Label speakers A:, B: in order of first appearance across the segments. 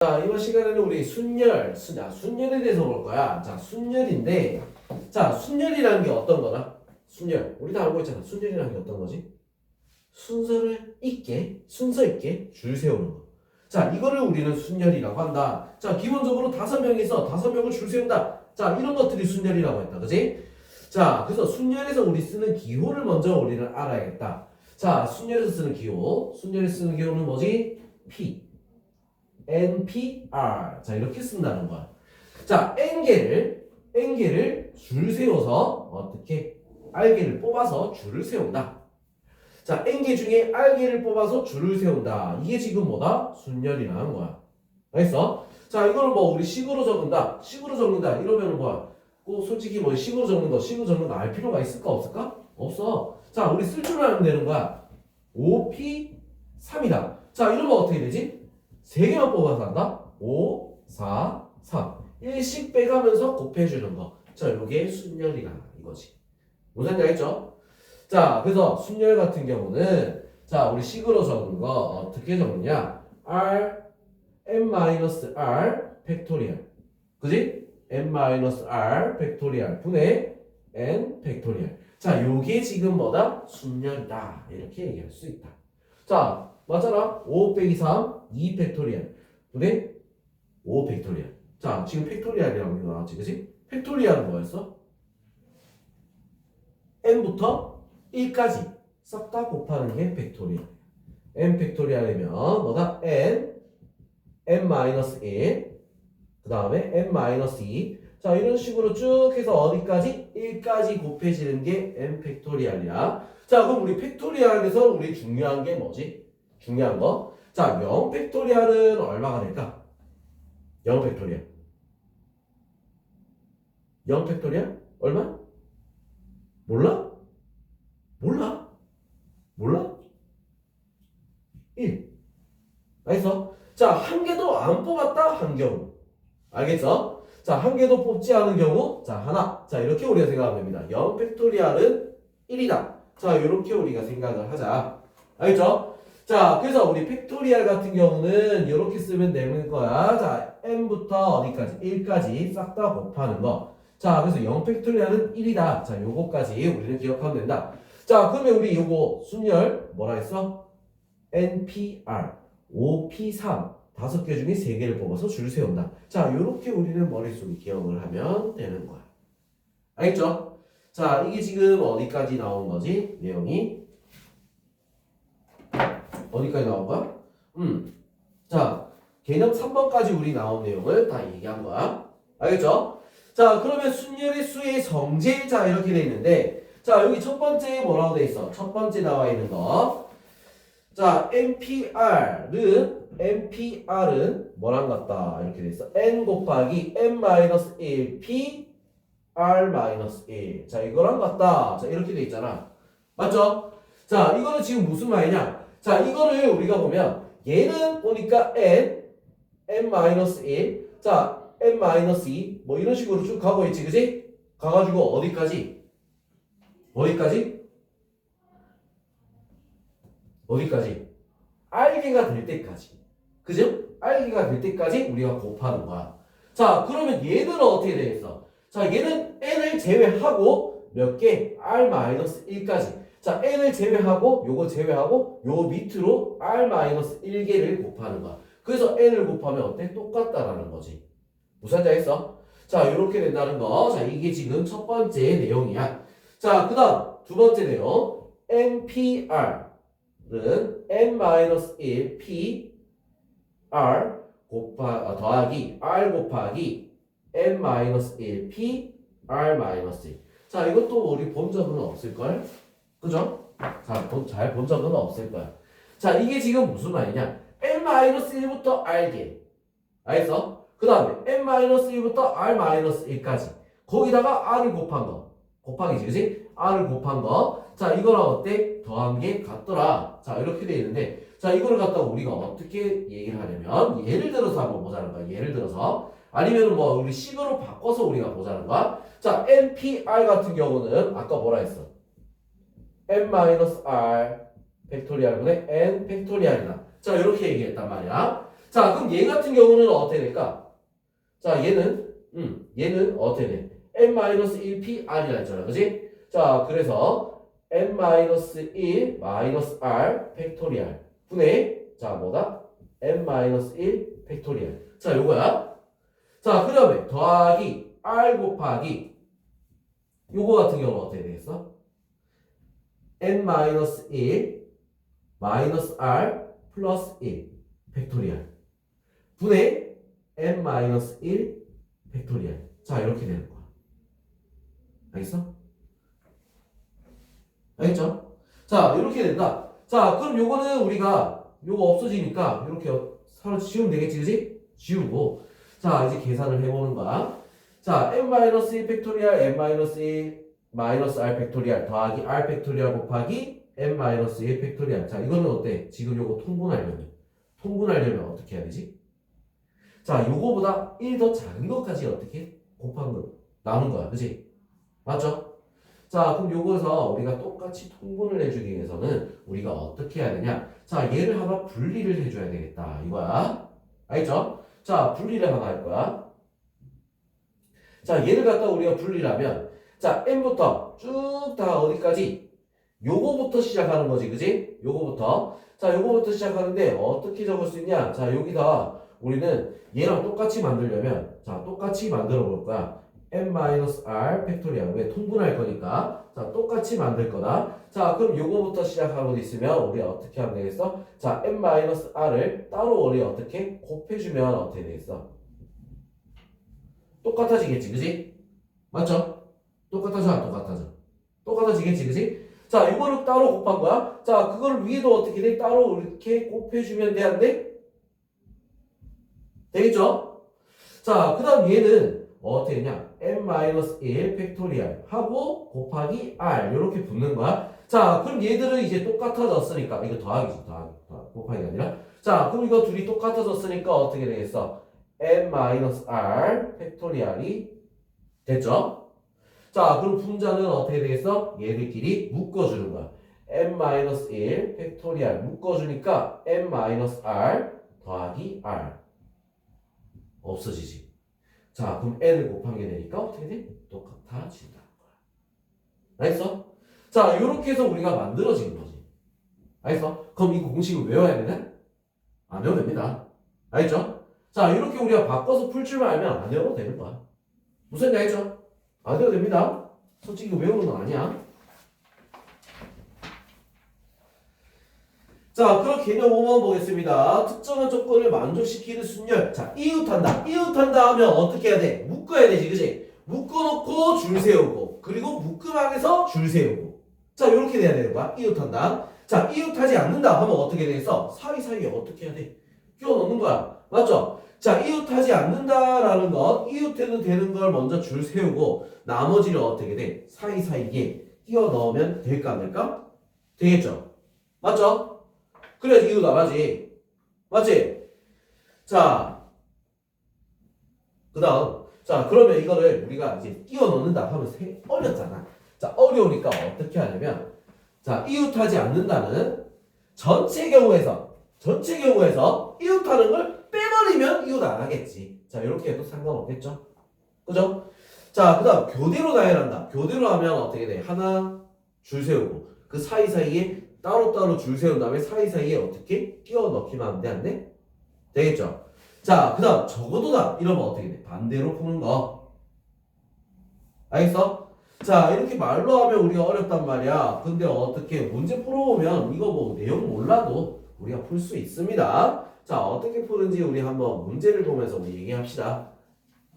A: 자, 이번 시간에는 우리 순열에 대해서 볼 거야. 자, 순열인데, 자, 순열이라는 게 어떤 거나? 순열. 우리 다 알고 있잖아. 순열이라는 게 어떤 거지? 순서 있게 줄 세우는 거. 자, 이거를 우리는 순열이라고 한다. 자, 기본적으로 5명이 있어. 5명을 줄 세운다. 자, 이런 것들이 순열이라고 했다. 그지? 자, 그래서 순열에서 우리 쓰는 기호를 먼저 우리는 알아야겠다. 자, 순열에서 쓰는 기호. 순열에서 쓰는 기호는 뭐지? P. NPR. 자, 이렇게 쓴다는 거야. 자, N개를 줄 세워서 어떻게? R개를 뽑아서 줄을 세운다. 자, N개 중에 R개를 뽑아서 줄을 세운다. 이게 지금 뭐다? 순열이라는 거야. 알겠어? 자, 이거는 뭐 우리 식으로 적는다. 이러면은 뭐야? 솔직히 뭐 식으로 적는 거 알 필요가 있을까 없을까? 없어. 자, 우리 쓸 줄 알면 되는 거야. 5P3이다. 자, 이러면 어떻게 되지? 3개만 뽑아서 한다? 5, 4, 3. 1씩 빼가면서 곱해주는 거. 자, 요게 순열이라 이거지. 무슨 말인지 알겠죠? 자, 그래서 순열 같은 경우는 자, 우리 식으로 적은 거 어떻게 적느냐? R, n-r 팩토리얼. 그지? n-r 팩토리얼 분의 n 팩토리얼. 자, 요게 지금 뭐다? 순열이다. 이렇게 얘기할 수 있다. 자, 맞잖아. 5 빼기 3, 2 팩토리얼. 분의 5 팩토리얼. 자, 지금 팩토리얼이라고 이거 나왔지, 그지? 팩토리얼은 뭐였어? n부터 1까지 싹 다 곱하는 게 팩토리얼. n 팩토리얼이면 뭐다? n-1, 그 다음에 n-2. 자, 이런 식으로 쭉 해서 어디까지? 1까지 곱해지는 게 n 팩토리얼이야. 자, 그럼 우리 팩토리얼에서 우리 중요한 게 뭐지? 중요한 거. 자, 0 팩토리얼은 얼마가 될까? 0 팩토리얼. 0 팩토리얼? 얼마? 몰라? 몰라? 몰라? 1. 알겠어? 자, 한 개도 안 뽑았다? 한 경우. 알겠어? 자, 한 개도 뽑지 않은 경우, 자, 하나. 자, 이렇게 우리가 생각하면 됩니다. 0 팩토리얼은 1이다. 자, 이렇게 우리가 생각을 하자. 알겠죠? 자, 그래서 우리 팩토리얼 같은 경우는 이렇게 쓰면 되는 거야. 자, n부터 어디까지? 1까지 싹 다 곱하는 거. 자, 그래서 0 팩토리얼은 1이다. 자, 요거까지 우리는 기억하면 된다. 자, 그러면 우리 요거 순열 뭐라 했어? NPR, 5P3 5개 중에 3개를 뽑아서 줄 세운다. 자, 요렇게 우리는 머릿속에 기억을 하면 되는 거야. 알겠죠? 자, 이게 지금 어디까지 나온 거지? 내용이 어디까지 나온 거야? 자, 개념 3번까지 우리 나온 내용을 다 얘기한 거야. 알겠죠? 자, 그러면 순열의 수의 성질, 자, 이렇게 돼 있는데, 자, 여기 첫 번째 뭐라고 돼 있어? 첫 번째 나와 있는 거. 자, NPR은 뭐랑 같다? 이렇게 돼 있어. N 곱하기 N-1 P R-1. 자, 이거랑 같다. 자, 이렇게 돼 있잖아. 맞죠? 자, 이거는 지금 무슨 말이냐? 자, 이거를 우리가 보면 얘는 보니까 N-1. 자, N-2. 뭐 이런 식으로 쭉 가고 있지, 그지? 가가지고 어디까지? 어디까지? R개가 될 때까지. 그죠? R개가 될 때까지 우리가 곱하는 거야. 자, 그러면 얘는 어떻게 되겠어? 자, 얘는 N을 제외하고 몇 개? R-1까지. 자, N을 제외하고 요거 제외하고 요 밑으로 R-1개를 곱하는 거야. 그래서 N을 곱하면 어때? 똑같다라는 거지. 무슨 말인지 알겠어? 자, 이렇게 된다는 거. 자, 이게 지금 첫 번째 내용이야. 자, 그 다음 두 번째 내용. NPR은 N-1 P R 더하기 R 곱하기 N-1 P R-1. 자, 이것도 우리 본 적은 없을걸? 그죠? 잘 본 적은 없을 거야. 자, 이게 지금 무슨 말이냐? N-1부터 R개. 알겠어? 그 다음에 N-1부터 R-1까지. 거기다가 R을 곱한 거. 곱하기지, 그지? R을 곱한 거. 자, 이거랑 어때? 더한 게 같더라. 자, 이렇게 돼 있는데, 자, 이거를 갖다가 우리가 어떻게 얘기를 하냐면, 예를 들어서 한번 보자는 거야. 예를 들어서. 아니면은 뭐, 우리 식으로 바꿔서 우리가 보자는 거야. 자, NPR 같은 경우는, 아까 뭐라 했어? N-R 팩토리얼분의 N 팩토리얼이다. 자, 이렇게 얘기했단 말이야. 자, 그럼 얘 같은 경우는 어떻게 될까? 자, 얘는 어떻게 돼? n-1pR이라 했잖아. 그지? 자, 그래서 n-1 마이너스 r 팩토리얼 분의 자, 뭐다? n-1 팩토리얼. 자, 요거야. 자, 그 다음에 더하기 r 곱하기 요거 같은 경우는 어떻게 되겠어? n-1 마이너스 r 플러스 1 팩토리얼 분의 n-1 팩토리얼. 자, 이렇게 되는 거야. 알겠어? 알겠죠? 자, 이렇게 된다. 자, 그럼 요거는 우리가 요거 없어지니까 이렇게 서로 지우면 되겠지, 그지? 지우고. 자, 이제 계산을 해보는 거야. 자, n-1 팩토리얼, n-1 마이너스 r 팩토리얼 더하기 r 팩토리얼 곱하기 n-1 팩토리얼. 자, 이거는 어때? 지금 요거 통분하려면 어떻게 해야 되지? 자, 요거보다 1 더 작은 것까지 어떻게? 곱한 거, 나눈 거야. 그지? 맞죠? 자, 그럼 요거에서 우리가 똑같이 통분을 해주기 위해서는 우리가 어떻게 해야 되냐? 자, 얘를 하나 분리를 해줘야 되겠다. 이거야. 알겠죠? 자, 분리를 하나 할 거야. 자, 얘를 갖다 우리가 분리를 하면 자, n부터 쭉 다 어디까지? 요거부터 시작하는 거지. 그지? 요거부터. 자, 요거부터 시작하는데 어떻게 적을 수 있냐? 자, 여기다 우리는 얘랑 똑같이 만들려면 자, 똑같이 만들어 볼 거야. n-r 팩토리얼. 왜? 통분할 거니까. 자, 똑같이 만들 거다. 자, 그럼 요거부터 시작하고 있으면 우리 어떻게 하면 되겠어? 자, n-r을 따로 우리 어떻게 곱해주면 어떻게 되겠어? 똑같아지겠지. 그지? 맞죠? 똑같아져, 안 똑같아져? 똑같아지겠지. 그지? 자, 이거를 따로 곱한 거야. 자, 그걸 위에도 어떻게 돼? 따로 이렇게 곱해주면 돼, 안 돼? 되겠죠? 자, 그 다음 얘는 어떻게 되냐? n-1 팩토리얼 하고 곱하기 r 이렇게 붙는 거야. 자, 그럼 얘들은 이제 똑같아졌으니까 이거 더하기지. 더하기. 곱하기가 아니라. 자, 그럼 이거 둘이 똑같아졌으니까 어떻게 되겠어? n-r 팩토리얼이 됐죠? 자, 그럼 분자는 어떻게 되겠어? 얘들끼리 묶어주는 거야. n-1 팩토리얼 묶어주니까 n-r 더하기 r 없어지지. 자, 그럼 n을 곱한 게 되니까 어떻게 돼? 똑같아진다는 거야. 알겠어? 자, 이렇게 해서 우리가 만들어진 거지. 알겠어? 그럼 이 공식을 외워야 되나? 안 외워도 됩니다. 알겠죠? 자, 이렇게 우리가 바꿔서 풀 줄만 알면 안 외워도 되는 거야. 무슨 얘기 알죠? 안 외워도 됩니다. 솔직히 이거 외우는 건 아니야. 자, 그럼 개념 5번 보겠습니다. 특정한 조건을 만족시키는 순열. 자, 이웃한다. 이웃한다 하면 어떻게 해야 돼? 묶어야 되지, 그지? 묶어놓고 줄 세우고, 그리고 묶음항에서 줄 세우고. 자, 이렇게 돼야 되는 거야. 이웃한다. 자, 이웃하지 않는다 하면 어떻게 되겠어? 사이사이에 어떻게 해야 돼? 끼워 넣는 거야. 맞죠? 자, 이웃하지 않는다라는 건 이웃해도 되는 걸 먼저 줄 세우고, 나머지를 어떻게 돼? 사이사이에 끼워 넣으면 될까, 안 될까? 되겠죠? 맞죠? 그래야지 이웃 나가지. 맞지? 자, 그 다음. 자, 그러면 이거를 우리가 이제 끼워 넣는다 하면 어렵잖아. 자, 어려우니까 어떻게 하냐면, 자, 이웃하지 않는다는 전체 경우에서 이웃하는 걸 빼버리면 이웃 안 하겠지. 자, 이렇게 해도 상관없겠죠? 그죠? 자, 그 다음, 교대로 나열한다. 교대로 하면 어떻게 돼? 하나, 줄 세우고, 그 사이사이에 따로따로 줄 세운 다음에 사이사이에 어떻게 끼워 넣기만 하면 돼? 안 돼? 되겠죠? 자, 그 다음 적어도다 이러면 어떻게 돼? 반대로 푸는 거. 알겠어? 자, 이렇게 말로 하면 우리가 어렵단 말이야. 근데 어떻게 문제 풀어보면 이거 뭐 내용 몰라도 우리가 풀 수 있습니다. 자, 어떻게 푸는지 우리 한번 문제를 보면서 우리 얘기합시다.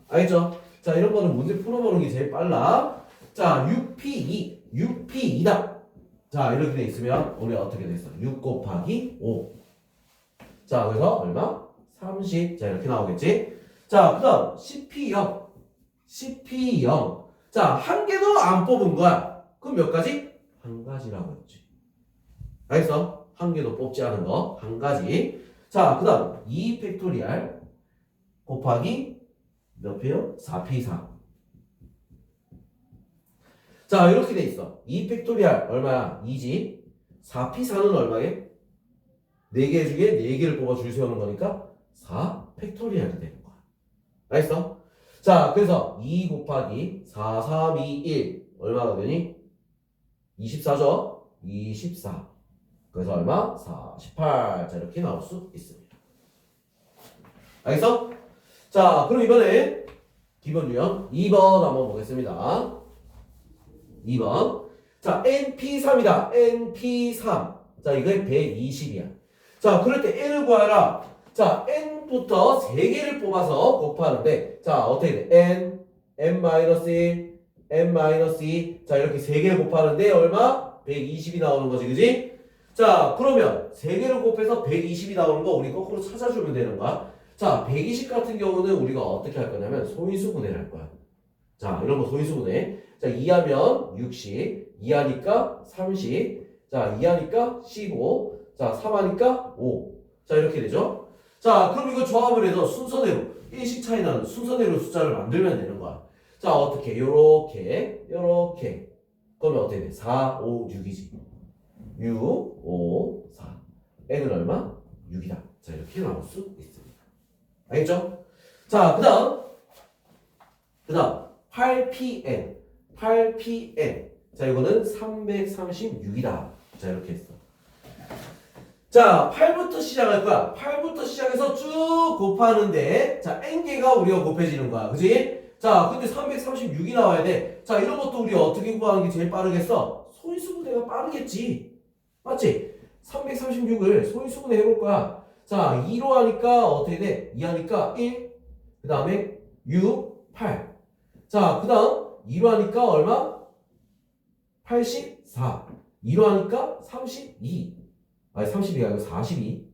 A: 알겠죠? 자, 이런 거는 문제 풀어보는 게 제일 빨라. 자, 6P2다. 자, 이렇게 돼 있으면 우리 어떻게 됐어? 6 곱하기 5. 자, 그래서 얼마? 30. 자, 이렇게 나오겠지? 자, 그 다음 CP0. CP0. 자, 한 개도 안 뽑은 거야. 그럼 몇 가지? 한 가지라고 했지. 알겠어? 한 개도 뽑지 않은 거. 한 가지. 자, 그 다음 2 팩토리얼 곱하기 몇 P요? 4P4. 자, 이렇게 돼 있어. 2 팩토리얼 얼마야? 2지. 4P4는 얼마게? 4개 중에 4개를 뽑아 줄 세우는 거니까 4 팩토리얼이 되는 거야. 알겠어? 자, 그래서 2 곱하기 4, 3, 2, 1 얼마가 되니? 24죠? 24. 그래서 얼마? 48. 자, 이렇게 나올 수 있습니다. 알겠어? 자, 그럼 이번에 기본 유형 2번 한번 보겠습니다. 2번. 자, NP3이다. NP3. 자, 이게 120이야. 자, 그럴 때 N을 구하라. 자, N부터 3개를 뽑아서 곱하는데, 자, 어떻게 돼? N, N-1, N-2. 자, 이렇게 3개를 곱하는데, 얼마? 120이 나오는 거지, 그지? 자, 그러면 3개를 곱해서 120이 나오는 거 우리 거꾸로 찾아주면 되는 거야. 자, 120 같은 경우는 우리가 어떻게 할 거냐면, 소인수분해를 할 거야. 자, 이런 거 소인수분해. 자, 2하면 60, 2하니까 30, 자, 2하니까 15, 자, 3하니까 5. 자, 이렇게 되죠? 자, 그럼 이거 조합을 해서 순서대로, 일식 차이 나는 순서대로 숫자를 만들면 되는 거야. 자, 어떻게? 요렇게. 그러면 어떻게 돼? 4, 5, 6이지. 6, 5, 4. n은 얼마? 6이다. 자, 이렇게 나올 수 있습니다. 알겠죠? 자, 그 다음 8pn. 자, 이거는 336이다. 자, 이렇게 했어. 자, 8부터 시작할 거야. 8부터 시작해서 쭉 곱하는데, 자, n개가 우리가 곱해지는 거야. 그지? 자, 근데 336이 나와야 돼. 자, 이런 것도 우리 어떻게 구하는 게 제일 빠르겠어? 소인수분해가 빠르겠지. 맞지? 336을 소인수분해 해볼 거야. 자, 2로 하니까 어떻게 돼? 2 하니까 1, 그 다음에 6, 8. 자, 그 다음 2로 하니까 얼마? 84. 2로 하니까 32. 아니 32가 아니고 42.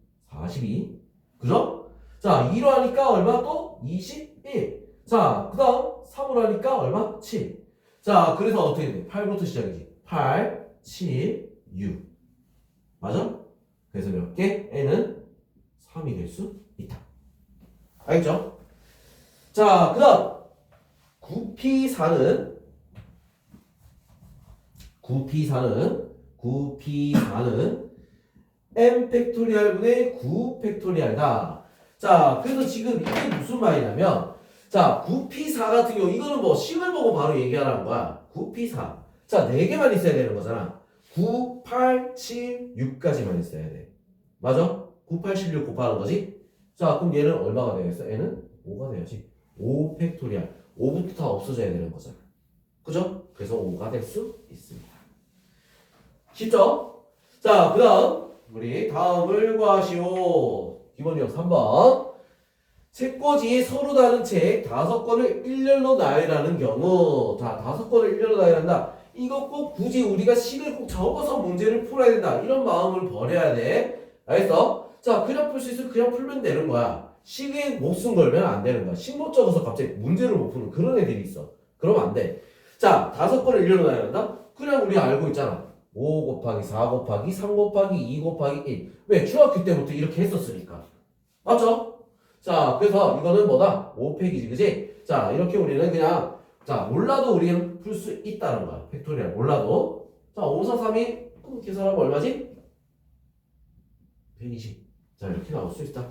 A: 그죠? 자, 2로 하니까 얼마 또? 21. 자, 그 다음 3으로 하니까 얼마? 7. 자, 그래서 어떻게 돼? 8부터 시작이지. 8, 7, 6. 맞아? 그래서 몇 개? n은 3이 될 수 있다. 알겠죠? 자, 그 다음 9p4는 n 팩토리얼분의 9 팩토리얼이다. 자, 그래서 지금 이게 무슨 말이냐면, 자, 9p4 같은 경우, 이거는 뭐 식을 보고 바로 얘기하라는 거야. 9p4. 자, 4개만 있어야 되는 거잖아. 9, 8, 7, 6까지만 있어야 돼. 맞아? 9, 8, 7, 6 곱하는 거지? 자, 그럼 얘는 얼마가 되겠어? n은 5가 돼야지. 5 팩토리얼. 5부터 다 없어져야 되는 거잖아. 그죠? 그래서 5가 될 수 있습니다. 쉽죠? 자, 그 다음 우리 다음을 구하시오. 기본 유형 3번. 책꽂이에 서로 다른 책 5권을 일렬로 나열하는 경우. 자, 5권을 일렬로 나열한다. 이거 꼭 굳이 우리가 식을 꼭 적어서 문제를 풀어야 된다. 이런 마음을 버려야 돼. 알겠어? 자, 그냥 풀 수 있으면 그냥 풀면 되는 거야. 식에 목숨 걸면 안 되는 거야. 식 못 적어서 갑자기 문제를 못 푸는 그런 애들이 있어. 그러면 안 돼. 자, 5권을 일렬로 나열한다? 그냥 우리 알고 있잖아. 5 곱하기 4 곱하기 3 곱하기 2 곱하기 1. 왜? 중학교 때부터 이렇게 했었으니까. 맞죠? 자, 그래서 이거는 뭐다? 5팩이지, 그지? 자, 이렇게 우리는 그냥, 자, 몰라도 우리는 풀 수 있다는 거야. 팩토리얼 몰라도. 자, 5, 4, 3, 2. 그럼 계산하면 얼마지? 120. 자, 이렇게 나올 수 있다.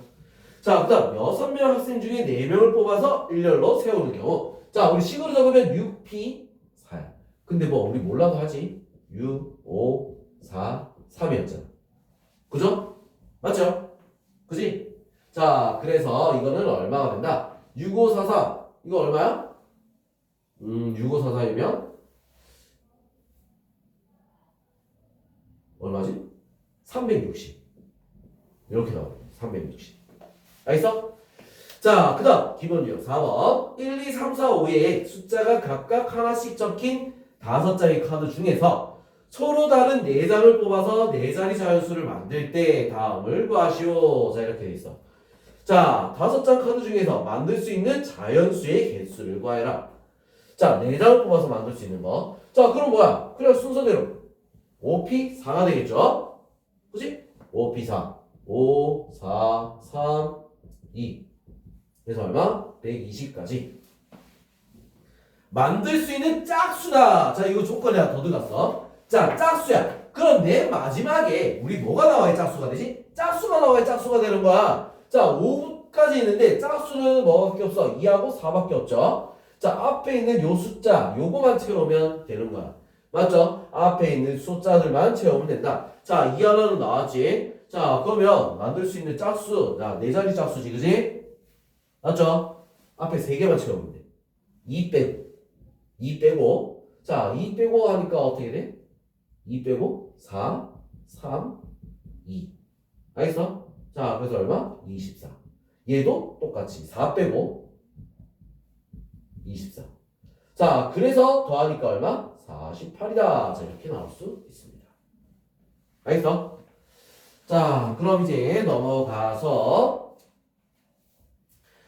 A: 자, 그 다음 6명 학생 중에 4명을 뽑아서 일렬로 세우는 경우. 자, 우리 식으로 적으면 6p 4야. 근데 뭐 우리 몰라도 하지. 6, 5, 4, 3이었잖아. 그죠? 맞죠? 그지? 자, 그래서 이거는 얼마가 된다? 6544. 이거 얼마야? 6544이면 얼마지? 360. 이렇게 나와요. 360. 알겠어? 자, 그 다음 기본 유형 4번. 1, 2, 3, 4, 5에 숫자가 각각 하나씩 적힌 5장의 카드 중에서 서로 다른 4장을 뽑아서 4자리 자연수를 만들 때 다음을 구하시오. 자, 이렇게 돼 있어. 자, 5장 카드 중에서 만들 수 있는 자연수의 개수를 구하여라. 자, 4장을 뽑아서 만들 수 있는 거. 자, 그럼 뭐야? 그냥 순서대로 5p4가 되겠죠? 그치? 5p4 5, 4, 3, 2. 그래서 얼마? 120까지. 만들 수 있는 짝수다. 자, 이거 조건이 하나 더 들어갔어. 자, 짝수야. 그럼 맨 마지막에 우리 뭐가 나와야 짝수가 되지? 짝수가 나와야 짝수가 되는 거야. 자, 5, 끝까지 있는데 짝수는 뭐밖에 없어? 2하고 4밖에 없죠. 자, 앞에 있는 요 숫자 요거만 채우면 되는 거야. 맞죠? 앞에 있는 숫자들만 채우면 된다. 자, 2 하나는 나왔지. 자, 그러면 만들 수 있는 짝수, 자, 네 자리 짝수지, 그지? 맞죠? 앞에 세 개만 채우면 돼. 2 빼고, 2 빼고, 자, 2 빼고 하니까 어떻게 돼? 2 빼고 4, 3, 2. 알겠어? 자, 그래서 얼마? 24. 얘도 똑같이 4 빼고 24. 자, 그래서 더하니까 얼마? 48이다. 자, 이렇게 나올 수 있습니다. 알겠어? 자, 그럼 이제 넘어가서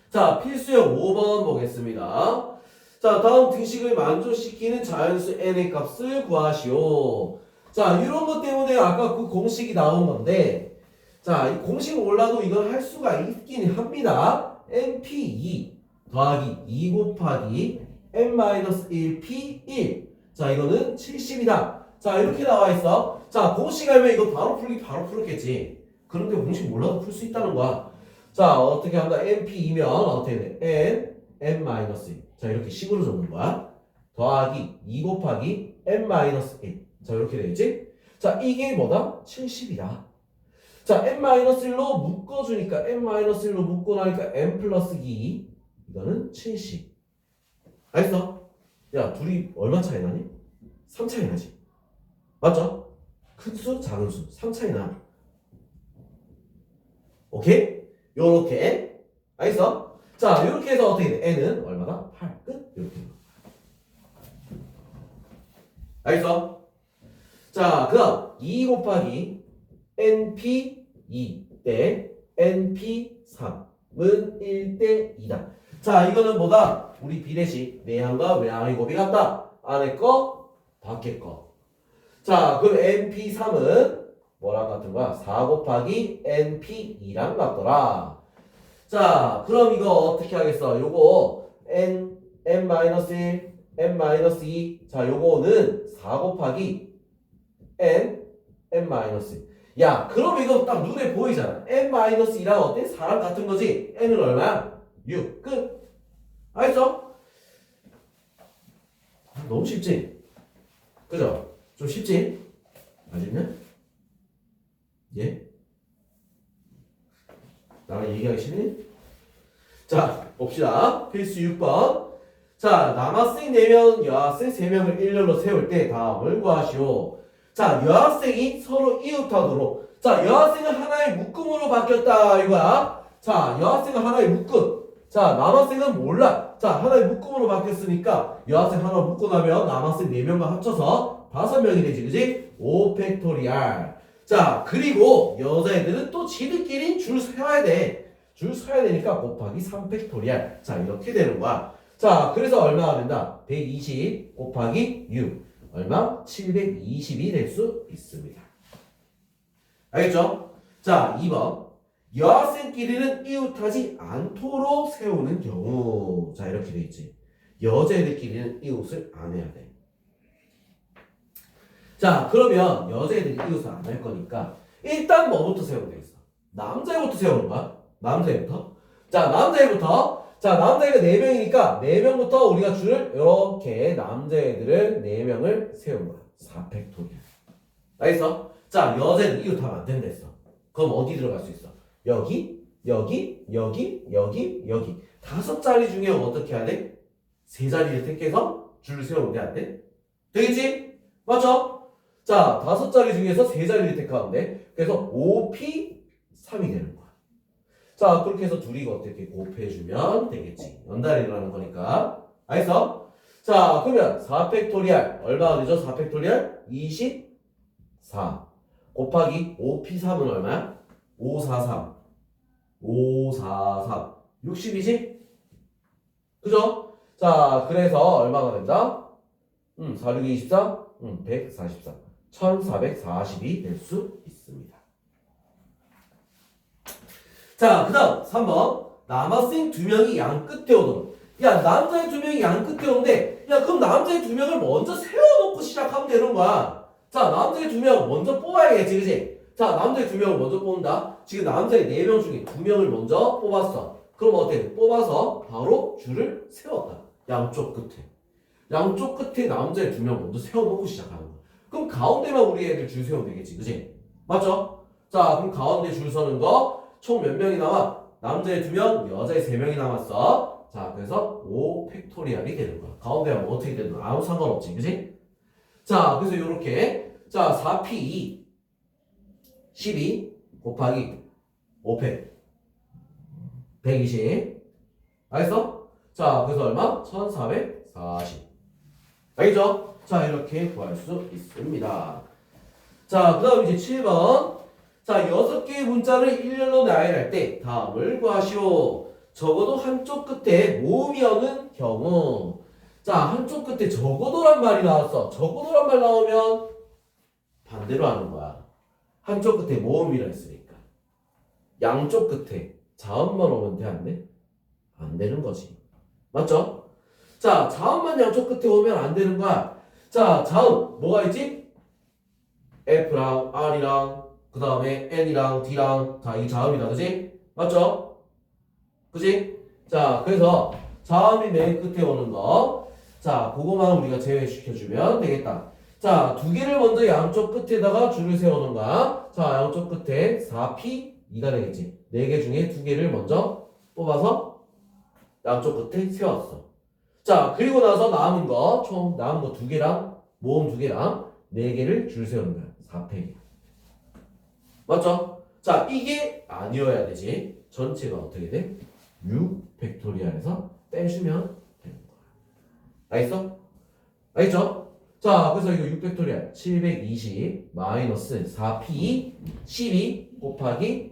A: 자, 필수형 5번 보겠습니다. 자, 다음 등식을 만족시키는 자연수 n의 값을 구하시오. 자, 이런 것 때문에 아까 그 공식이 나온 건데, 자, 이 공식 몰라도 이걸 할 수가 있긴 합니다. np2 더하기 2 곱하기 n-1p1. 자, 이거는 70이다. 자, 이렇게 나와 있어. 자, 공식 알면 이거 바로 풀었겠지. 그런데 공식 몰라도 풀 수 있다는 거야. 자, 어떻게 한다? np이면 어떻게 돼? n-1. 자, 이렇게 식으로 적는 거야. 더하기 2 곱하기 n-1. 자, 이렇게 되겠지? 자, 이게 뭐다? 70이다. 자, n-1로 묶어주니까 n-1로 묶고 나니까 n 플러스 2. 이거는 70. 알겠어? 야, 둘이 얼마 차이 나니? 3 차이 나지. 맞죠? 큰 수, 작은 수. 3 차이 나. 오케이? 요렇게. 알겠어? 자, 요렇게 해서 어떻게 돼? n은 얼마다? 8. 끝? 요렇게. 알겠어? 자, 그 다음 2 곱하기 np2 대 np3은 1대 2다. 자, 이거는 뭐다? 우리 비례식 내항과 외항의 곱이 같다. 안에 거, 밖에 거. 자, 그럼 np3은 뭐랑 같은 거야? 4 곱하기 np2랑 같더라. 자, 그럼 이거 어떻게 하겠어? 요거 n-1, n-2. 자, 요거는 4 곱하기 n-1. 야, 그럼 이거 딱 눈에 보이잖아. n-2랑 어때? 4랑 같은 거지? n은 얼마야? 6. 끝. 알겠어? 너무 쉽지? 그죠? 좀 쉽지? 아쉽냐? 예? 나랑 얘기하기 싫니? 자, 봅시다. 필수 6번. 자, 남학생 4명, 여학생 3명을 일렬로 세울 때 다음을 구하시오. 자, 여학생이 서로 이웃하도록. 자, 여학생은 하나의 묶음으로 바뀌었다 이거야. 자, 여학생은 하나의 묶음. 자, 남학생은 몰라. 자, 하나의 묶음으로 바뀌었으니까 여학생 하나 묶고 나면 남학생 4명과 합쳐서 5명이 되지, 그지? 5팩토리알. 자, 그리고 여자애들은 또 지들끼리 줄 서야 돼. 줄 서야 되니까 곱하기 3팩토리알. 자, 이렇게 되는 거야. 자, 그래서 얼마가 된다? 120 곱하기 6. 얼마? 720이 될 수 있습니다. 알겠죠? 자, 2번. 여학생끼리는 이웃하지 않도록 세우는 경우. 자, 이렇게 돼 있지. 여자애들끼리는 이웃을 안 해야 돼. 자, 그러면 여자애들이 이웃을 안 할 거니까 일단 뭐부터 세우면 되겠어? 남자애부터 세우는 거야. 남자애부터. 자, 남자애부터. 자, 남자애가 4명이니까 4명부터 우리가 줄을 이렇게 남자애들을 4명을 세운 거야. 4팩토리얼. 알겠어? 자, 여자애들 이웃하면 안 된다 했어. 그럼 어디 들어갈 수 있어? 여기, 여기, 여기, 여기, 여기. 5자리 중에 어떻게 해야 돼? 3자리를 택해서 줄을 세우면 돼, 안 돼? 되겠지? 맞죠? 자, 5자리 중에서 3자리를 택하면 돼. 그래서 5P3이 되는 거야. 자, 그렇게 해서 둘이 어떻게 곱해주면 되겠지. 연달이라는 거니까. 알겠어? 자, 그러면 4팩토리알. 얼마가 되죠? 4팩토리알? 24. 곱하기 5P3은 얼마야? 543. 543. 60이지? 그죠? 자, 그래서 얼마가 된다? 4, 6, 24? 144. 1440이 될 수 있습니다. 자, 그 다음 3번. 남학생 2명이 양 끝에 오도록. 야, 남자애 2명이 양 끝에 오는데, 야, 그럼 남자애 2명을 먼저 세워놓고 시작하면 되는 거야. 자, 남자애 2명 먼저 뽑아야겠지, 그지? 자, 남자애 2명을 먼저 뽑는다. 지금 남자애 4명 중에 2명을 먼저 뽑았어. 그럼 어때? 뽑아서 바로 줄을 세웠다. 양쪽 끝에. 양쪽 끝에 남자애 2명 먼저 세워놓고 시작하는 거야. 그럼 가운데만 우리 애들 줄 세우면 되겠지. 그지? 맞죠? 자, 그럼 가운데 줄 서는 거 총 몇 명이 남아? 남자애 2명, 여자애 3명이 남았어. 자, 그래서 5 팩토리얼이 되는 거야. 가운데 하면 어떻게 되든 아무 상관없지. 그지? 자, 그래서 요렇게. 자, 4P2 12 곱하기 5팩 120. 알겠어? 자, 그래서 얼마? 1440. 알겠죠? 자, 이렇게 구할 수 있습니다. 자, 그 다음 이제 7번. 자, 6개의 문자를 일렬로 나열할 때 다음을 구하시오. 적어도 한쪽 끝에 모음이 오는 경우. 자, 한쪽 끝에 적어도란 말이 나왔어. 적어도란 말 나오면 반대로 하는 거야. 한쪽 끝에 모음이라 했으니까. 양쪽 끝에 자음만 오면 돼, 안 돼? 안 되는 거지. 맞죠? 자, 자음만 양쪽 끝에 오면 안 되는 거야. 자, 자음 뭐가 있지? F랑 R이랑 그 다음에 N이랑 D랑 자, 이 자음이다. 그지? 맞죠? 그지? 자, 그래서 자음이 맨 끝에 오는 거. 자, 그거만 우리가 제외시켜주면 되겠다. 자, 2개를 먼저 양쪽 끝에다가 줄을 세우는 거야. 자, 양쪽 끝에 4P2가 되겠지. 4개 중에 2개를 먼저 뽑아서 양쪽 끝에 세웠어. 자, 그리고 나서 남은 거, 총 남은 거 2개랑 모음 2개랑 4개를 줄 세우는 거야. 4팩이야. 맞죠? 자, 이게 아니어야 되지. 전체가 어떻게 돼? 6 팩토리얼에서 빼주면 되는 거야. 알겠어? 알겠죠? 자, 그래서 이거 6 팩토리얼 720 마이너스 4p 12 곱하기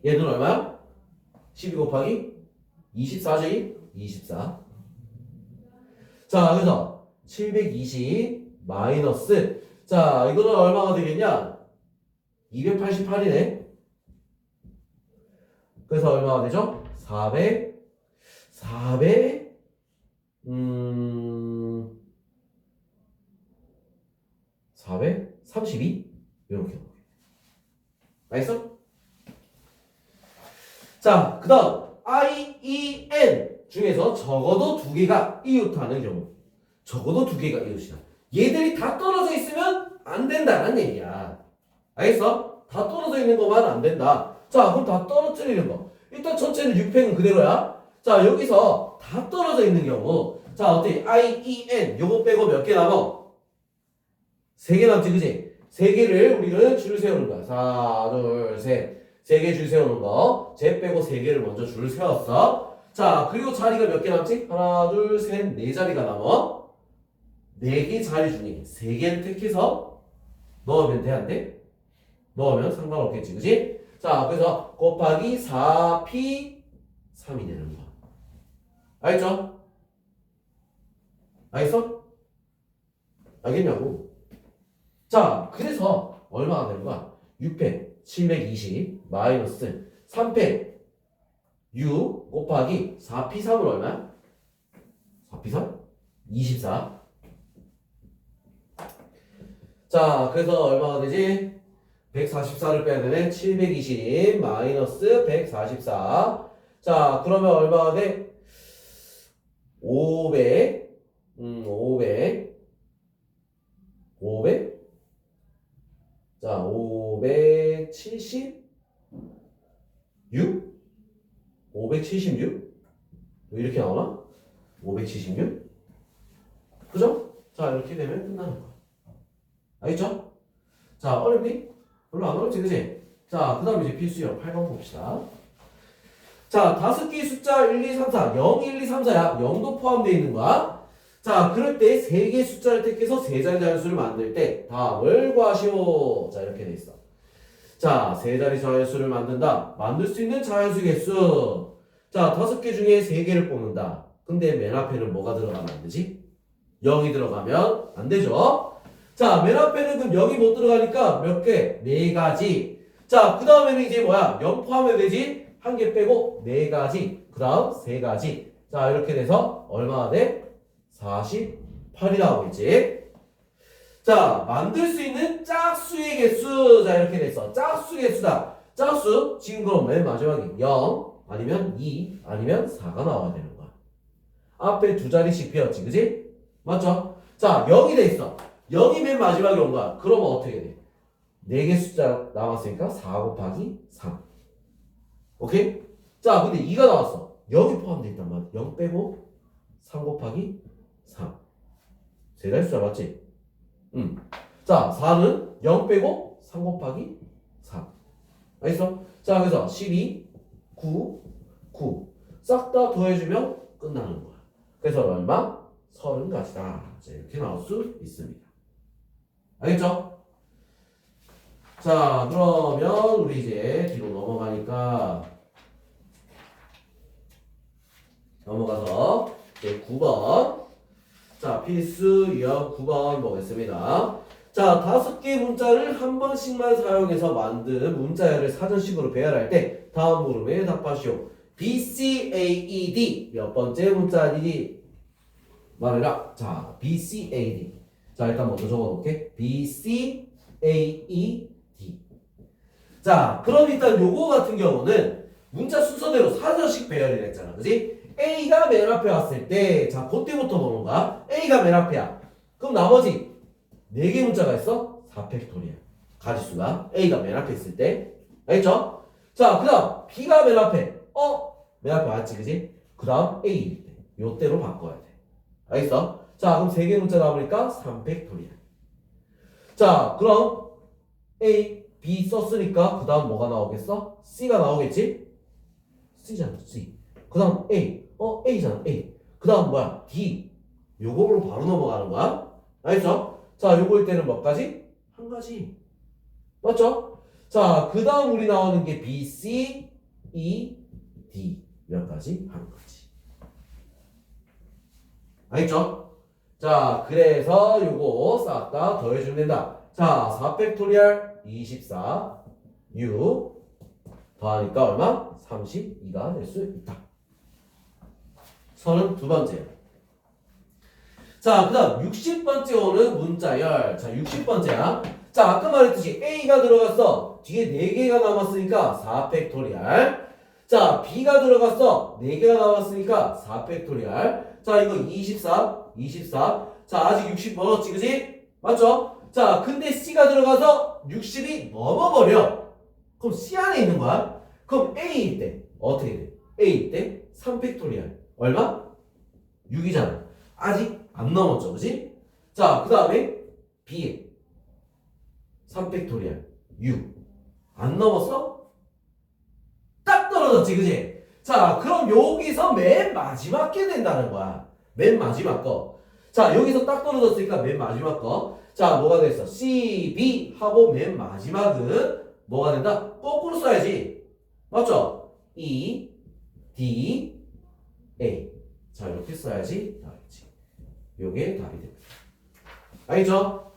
A: 얘는 얼마야? 12 곱하기 24지? 24. 자, 그래서 720 마이너스 자, 이거는 얼마가 되겠냐? 288이네. 그래서 얼마가 되죠? 432? 이렇게. 알겠어? 자, 그 다음 IEN 중에서 적어도 2개가 이웃하는 경우. 적어도 2개가 이웃이다. 얘들이 다 떨어져 있으면 안 된다는 얘기야. 알겠어? 다 떨어져 있는 것만 안 된다. 자, 그럼 다 떨어뜨리는 거. 일단 전체는 6팩은 그대로야. 자, 여기서 다 떨어져 있는 경우. 자, 어때? IEN 요거 빼고 몇 개 남아? 3개 남지, 그지? 3개를 우리는 줄 세우는 거야. 하나, 둘, 셋. 3개 줄 세우는 거. 쟤 빼고 3개를 먼저 줄 세웠어. 자, 그리고 자리가 몇 개 남지? 하나, 둘, 셋, 4자리가 남아. 4개 자리 중에 3개를 택해서 넣으면 돼, 안 돼? 넣으면 상관없겠지, 그지? 자, 그래서 곱하기 4p 3이 되는 거야. 알겠죠? 알겠어? 알겠냐고? 자, 그래서 얼마가 되는 거야? 6팩 720 마이너스 3팩 6 곱하기 4p3은 얼마야? 4p3? 24. 자, 그래서 얼마가 되지? 144를 빼야 되네. 720 마이너스 144. 자, 그러면 얼마가 돼? 500. 500. 자, 576? 576? 이렇게 나오나? 576? 그죠? 자, 이렇게 되면 끝나는 거야. 알겠죠? 자, 어렵니? 별로 안 어렵지, 그지? 자, 그 다음 이제 필수형 8번 봅시다. 자, 5개의 숫자 1, 2, 3, 4 0, 1, 2, 3, 4야 0도 포함되어 있는 거야. 자, 그럴 때 3개의 숫자를 택해서 3자리 자연수를 만들 때 다음을 구하시오. 자, 이렇게 돼 있어. 자, 3자리 자연수를 만든다. 만들 수 있는 자연수 개수. 자, 5개 중에 3개를 뽑는다. 근데 맨 앞에는 뭐가 들어가면 안 되지? 0이 들어가면 안 되죠? 자, 맨 앞에는 그럼 0이 못 들어가니까 몇 개? 4가지. 자, 그 다음에는 이제 뭐야? 0 포함해야 되지? 1개 빼고 4가지. 그 다음 3가지. 자, 이렇게 돼서 얼마나 돼? 48이 나오겠지. 자, 만들 수 있는 짝수의 개수. 자, 이렇게 됐어. 짝수 개수다. 짝수, 지금 그럼 맨 마지막에 0, 아니면 2, 아니면 4가 나와야 되는 거야. 앞에 두 자리씩 비었지, 그지? 맞죠? 자, 0이 돼 있어. 0이 맨 마지막에 온 거야. 그러면 어떻게 돼? 4개 숫자 남았으니까 4 곱하기 3. 오케이? 자, 근데 2가 나왔어. 0이 포함되어 있단 말이야. 0 빼고 3 곱하기 3. 세 자리 숫자 맞지? 자, 4는 0 빼고 3 곱하기 3. 알겠어? 자, 그래서 12, 9, 9. 싹 다 더해주면 끝나는 거야. 그래서 얼마? 30가지다. 자, 이렇게 나올 수 있습니다. 알겠죠? 자, 그러면 우리 이제 뒤로 넘어가서 이제 9번. 자, 필수 유형 9번 보겠습니다. 자, 5개의 문자를 한 번씩만 사용해서 만든 문자열을 사전식으로 배열할 때 다음 물음에 답하시오. B, C, A, E, D 몇 번째 문자이니 말해라. 자, B, C, A, D. 자, 일단 먼저 적어놓을게. B, C, A, E, D. 자, 그럼 일단 요거 같은 경우는 문자 순서대로 사전식 배열이 됐잖아. 그지? A가 맨 앞에 왔을 때, 자, 그때부터 보는 거야. A가 맨 앞이야. 그럼 나머지 4개 문자가 있어? 4팩토리얼. 가지수가 A가 맨 앞에 있을 때. 알겠죠? 자, 그 다음 B가 맨 앞에. 맨 앞에 왔지, 그지? 그 다음 A일 때. 요때로 바꿔야 돼. 알겠어? 자, 그럼 3개 문자 나오니까 3팩토리얼. 자, 그럼 A, B 썼으니까 그 다음 뭐가 나오겠어? C가 나오겠지? C잖아, C. 그 다음 A. A잖아, A. 그 다음 뭐야? D. 요거로 바로 넘어가는 거야. 알겠죠? 자, 요거일 때는 몇 가지? 한 가지. 맞죠? 자, 그 다음 우리 나오는 게 B, C, E, D. 몇 가지? 한 가지. 알겠죠? 자, 그래서 요거 싹 다 더해주면 된다. 자, 4팩토리얼 24, 6 더하니까 얼마? 32가 될 수 있다. 32번째. 자, 그 다음 60번째 오는 문자열. 자, 60번째야. 자, 아까 말했듯이 A가 들어갔어. 뒤에 4개가 남았으니까 4팩토리얼. 자, B가 들어갔어. 4개가 남았으니까 4팩토리얼. 자, 이거 24, 24. 자, 아직 60 멀었지, 그지? 맞죠? 자, 근데 C가 들어가서 60이 넘어버려. 그럼 C 안에 있는 거야. 그럼 A일 때 어떻게 돼? A일 때 3팩토리얼. 얼마? 6이잖아. 아직 안 넘었죠, 그지? 자, 그 다음에 B에 3팩토리얼 6. 안 넘었어? 딱 떨어졌지, 그지? 자, 그럼 여기서 맨 마지막 게 된다는 거야. 맨 마지막 거. 자, 여기서 딱 떨어졌으니까 맨 마지막 거. 자, 뭐가 됐어? C, B 하고 맨 마지막은 뭐가 된다? 거꾸로 써야지. 맞죠? E, D, A. 자, 이렇게 써야지 나겠지. 요게 답이 됩니다. 알겠죠?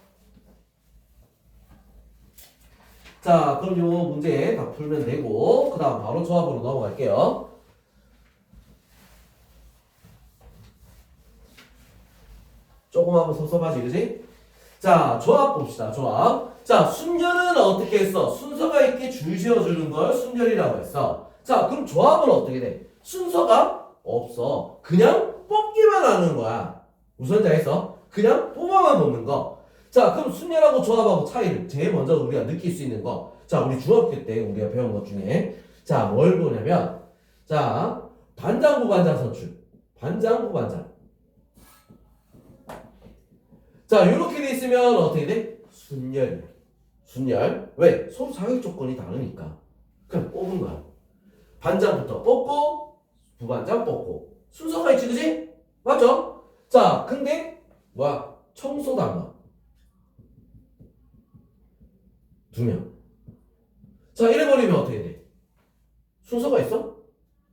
A: 자, 그럼 요 문제 다 풀면 되고, 그 다음 바로 조합으로 넘어갈게요. 조금 한번 섭섭하지, 그지? 자, 조합 봅시다, 조합. 자, 순열은 어떻게 했어? 순서가 있게 줄 지어주는 걸 순열이라고 했어. 자, 그럼 조합은 어떻게 돼? 순서가 없어. 그냥 뽑기만 하는 거야. 무슨 자 했어? 그냥 뽑아만 놓는 거. 자, 그럼 순열하고 조합하고 차이를 제일 먼저 우리가 느낄 수 있는 거. 자, 우리 중학교 때 우리가 배운 것 중에 자, 뭘 보냐면 자, 반장, 부반장 선출. 반장, 부반장. 자, 이렇게 돼 있으면 어떻게 돼? 순열. 순열. 왜? 서로 자격 조건이 다르니까. 그냥 뽑은 거야. 반장부터 뽑고, 부반장 뽑고. 순서가 있지, 그지? 맞죠? 자, 근데, 뭐야? 청소 담당. 2명. 자, 이래버리면 어떻게 돼? 순서가 있어?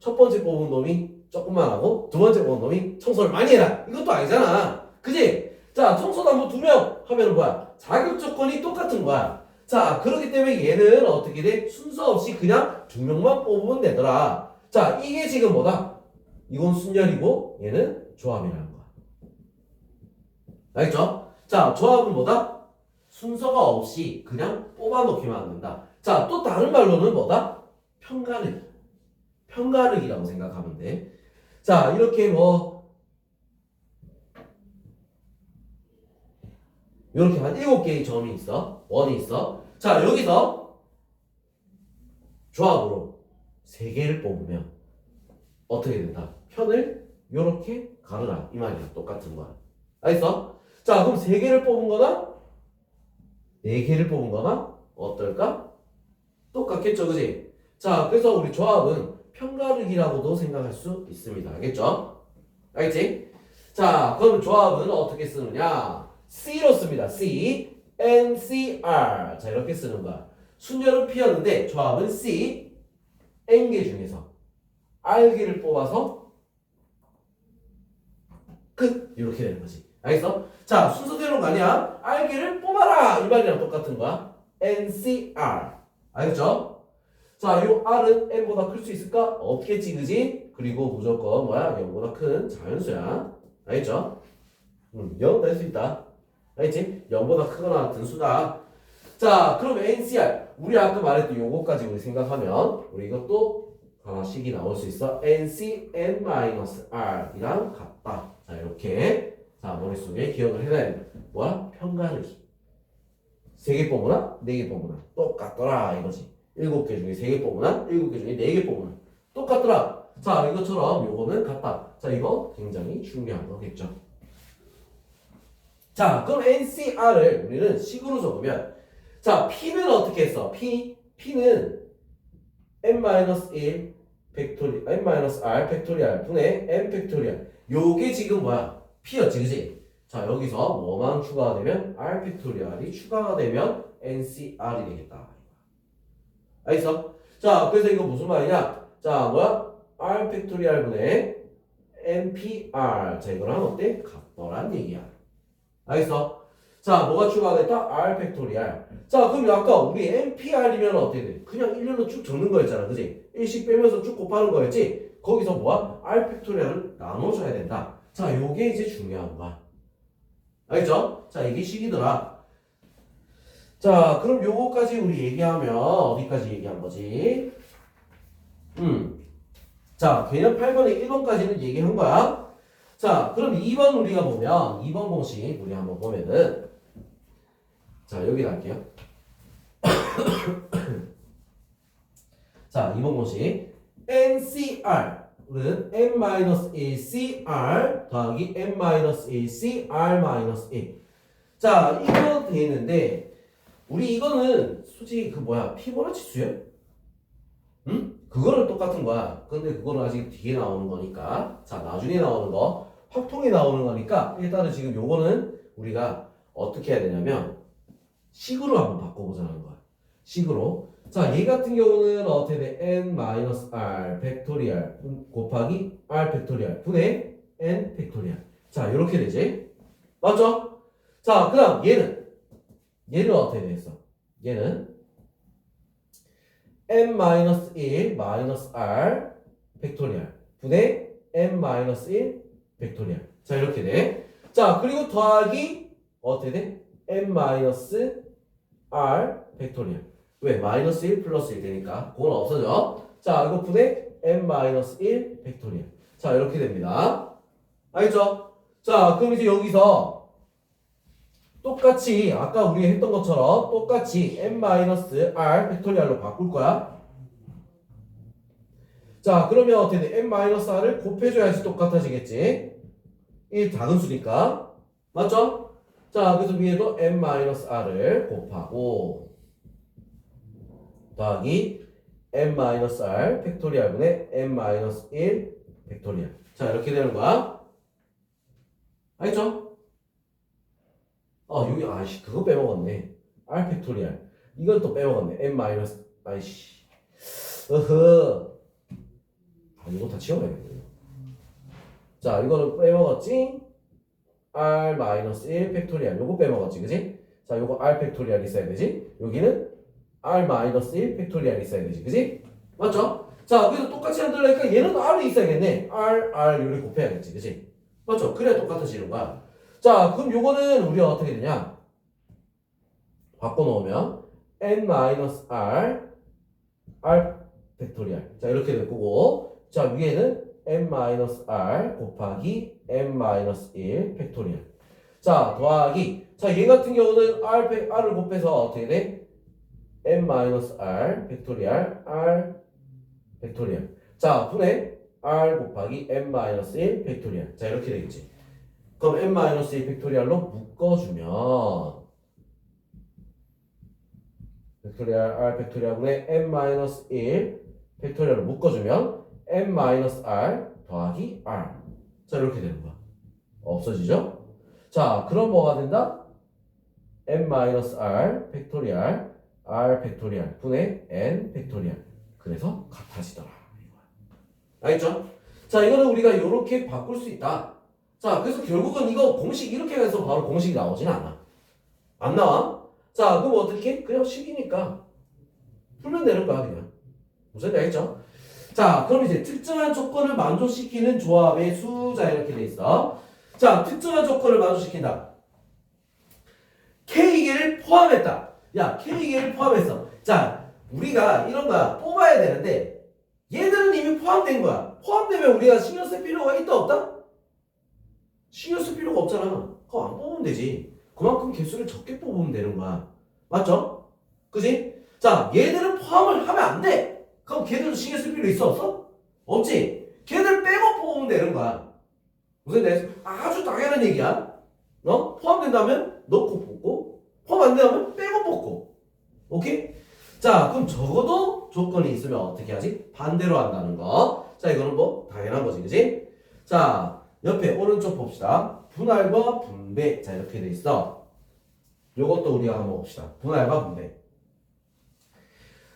A: 첫 번째 뽑은 놈이 조금만 하고, 두 번째 뽑은 놈이 청소를 많이 해라. 이것도 아니잖아. 그지? 자, 청소담보 2명 하면 뭐야? 자격 조건이 똑같은 거야. 자, 그렇기 때문에 얘는 어떻게 돼? 순서 없이 그냥 2명만 뽑으면 되더라. 자, 이게 지금 뭐다? 이건 순열이고 얘는 조합이라는 거야. 알겠죠? 자, 조합은 뭐다? 순서가 없이 그냥 뽑아놓기만 하면 된다. 자, 또 다른 말로는 뭐다? 편가르기. 편가르기라고 생각하면 돼. 자, 이렇게 뭐 이렇게 한 7개의 점이 있어. 원이 있어. 자, 여기서 조합으로 3개를 뽑으면 어떻게 된다? 편을 이렇게 가르라. 이 말이야. 똑같은 거야. 알겠어? 자, 그럼 3개를 뽑은 거나 4개를 뽑은 거나 어떨까? 똑같겠죠, 그지? 자, 그래서 우리 조합은 편가르기라고도 생각할 수 있습니다. 알겠죠? 알겠지? 자, 그럼 조합은 어떻게 쓰느냐? C로 씁니다. C, N, C, R. 자, 이렇게 쓰는 거야. 순열은 P였는데 조합은 C, N개 중에서 R개를 뽑아서 끝! 이렇게 되는 거지. 알겠어? 자, 순서대로가 아니야. R개를 뽑아라! 이 말이랑 똑같은 거야. N, C, R. 알겠죠? 자, 요 R은 N보다 클 수 있을까? 없겠지, 그지? 그리고 무조건 뭐야? 0보다 큰 자연수야. 알겠죠? 0 될 수 있다. 알겠지? 0보다 크거나 같은 수다. 자, 그럼 NCR. 우리 아까 말했던 요거까지 우리 생각하면 우리 이것도 하나씩이 나올 수 있어. NC, N-R이랑 같다. 자, 이렇게. 자, 머릿속에 기억을 해놔야 돼. 뭐야? 편가르기. 3개 뽑으나? 4개 뽑으나? 똑같더라. 이거지. 7개 중에 3개 뽑으나? 7개 중에 4개 뽑으나? 똑같더라. 자, 이것처럼 요거는 같다. 자, 이거 굉장히 중요한 거겠죠. 자, 그럼 NCR을 우리는 식으로 적으면 자, P는 어떻게 했어? P는 n-1 팩토리얼, n-r 팩토리얼 분의 n 팩토리얼. 요게 지금 뭐야? P였지, 그지? 자, 여기서 뭐만 추가가 되면 r 팩토리얼이 추가가 되면 NCR이 되겠다. 알겠어? 자, 그래서 이거 무슨 말이냐? 자, 뭐야? r 팩토리얼 분의 NPR. 자, 이거랑 어때? 같더란 얘기야. 알겠어? 자, 뭐가 추가가 됐다? r 팩토리얼. 자, 그럼 아까 우리 NPR이면 어떻게 돼? 그냥 일렬로 쭉 적는 거였잖아, 그지? 1씩 빼면서 쭉 곱하는 거였지? 거기서 뭐야? r 팩토리얼을 나눠줘야 된다. 자, 요게 이제 중요한 거야. 알겠죠? 자, 이게 식이더라. 자, 그럼 요거까지 우리 얘기하면 어디까지 얘기한 거지? 자, 개념 8번에 1번까지는 얘기한 거야. 자, 그럼 2번 우리가 보면 2번 공식 우리 한번 보면은 자, 여기 갈게요. 자, 2번 공식 NCR은 n-1CR 더하기 n-1CR-1. 자, 이거 돼 있는데 우리 이거는 솔직히 그 뭐야 피보나치 수열? 응? 그거는 똑같은 거야. 근데 그거는 아직 뒤에 나오는 거니까 자, 나중에 나오는 거 확통이 나오는 거니까 일단은 지금 요거는 우리가 어떻게 해야 되냐면 식으로 한번 바꿔보자는 거야. 식으로. 자, 얘 같은 경우는 어떻게 돼? n-r 팩토리얼 곱하기 r 팩토리얼 분의 n 팩토리얼. 자, 이렇게 되지? 맞죠? 자, 그 다음 얘는 어떻게 되겠어? 얘는 n-1 r 팩토리얼 분의 n-1 팩토리얼. 자, 이렇게 돼. 자, 그리고 더하기 어떻게 돼? n-r 팩토리얼. 왜? 마이너스 1 플러스 1 되니까 그건 없어져. 자, 이거 분의 n-1 팩토리얼. 자, 이렇게 됩니다. 알겠죠? 자, 그럼 이제 여기서 똑같이 아까 우리가 했던 것처럼 똑같이 n-r 팩토리얼로 바꿀 거야. 자, 그러면 어떻게 돼? n-r을 곱해줘야지 똑같아지겠지. 1 작은 수니까. 맞죠? 자, 그래서 위에도 n-r을 곱하고 더하기 n-r 팩토리얼 분의 n-1 팩토리얼. 자, 이렇게 되는 거야. 알겠죠? 여기 아이씨 그거 빼먹었네. r 팩토리얼. 이걸 또 빼먹었네. 아이씨. 이거 다 치워야겠네요. 자, 이거는 빼먹었지? r-1 팩토리얼. 요거 빼먹었지, 그지? 자, 요거 r 팩토리얼 있어야 되지? 여기는 r-1 팩토리얼 있어야 되지, 그지? 맞죠? 자, 그래서 똑같이 만들려니까 얘는 r이 있어야겠네. 요리 곱해야겠지, 그지? 맞죠? 그래야 똑같아지는 거야. 자, 그럼 요거는 우리가 어떻게 되냐? 바꿔놓으면 n-r r 팩토리얼. 자, 이렇게 될 거고, 자, 위에는 n-r 곱하기 n-1 팩토리얼. 자, 더하기. 자, 얘 같은 경우는 r을 곱해서 어떻게 돼? n-r 팩토리얼 r 팩토리얼. 자, 분의 r 곱하기 n-1 팩토리얼. 자, 이렇게 되겠지. 그럼 n-1 팩토리얼로 묶어주면 팩토리얼 r 팩토리얼 분의 n-1 팩토리얼로 묶어주면 n-r 더하기 r. 자, 이렇게 되는 거야. 없어지죠? 자, 그럼 뭐가 된다? n-r 팩토리얼 r 팩토리얼 분의 n 팩토리얼. 그래서 같아지더라. 알겠죠? 자, 이거는 우리가 이렇게 바꿀 수 있다. 자, 그래서 결국은 이거 공식 이렇게 해서 바로 공식이 나오진 않아. 안 나와? 자, 그럼 어떻게? 그냥 식이니까 풀면 되는 거야, 그냥. 무슨 얘기 알겠죠? 자, 그럼 이제 특정한 조건을 만족시키는 조합의 수자 이렇게 돼 있어. 자, 특정한 조건을 만족시킨다. K개를 포함했다. 야, K개를 포함했어. 자, 우리가 이런 거 뽑아야 되는데 얘들은 이미 포함된 거야. 포함되면 우리가 신경 쓸 필요가 있다 없다? 신경 쓸 필요가 없잖아. 그거 안 뽑으면 되지. 그만큼 개수를 적게 뽑으면 되는 거야. 맞죠? 그지? 자, 얘들은 포함을 하면 안 돼. 그럼 걔들도 신경 쓸 필요 있어 없어? 없지. 걔들 빼고 뽑으면 되는 거야. 무슨 내 아주 당연한 얘기야. 포함된다면 넣고 뽑고, 포함 안 된다면 빼고 뽑고. 오케이? 자, 그럼 적어도 조건이 있으면 어떻게 하지? 반대로 한다는 거. 자, 이거는 뭐 당연한 거지, 그지? 자, 옆에 오른쪽 봅시다. 분할과 분배. 자, 이렇게 돼 있어. 요것도 우리가 한번 봅시다. 분할과 분배.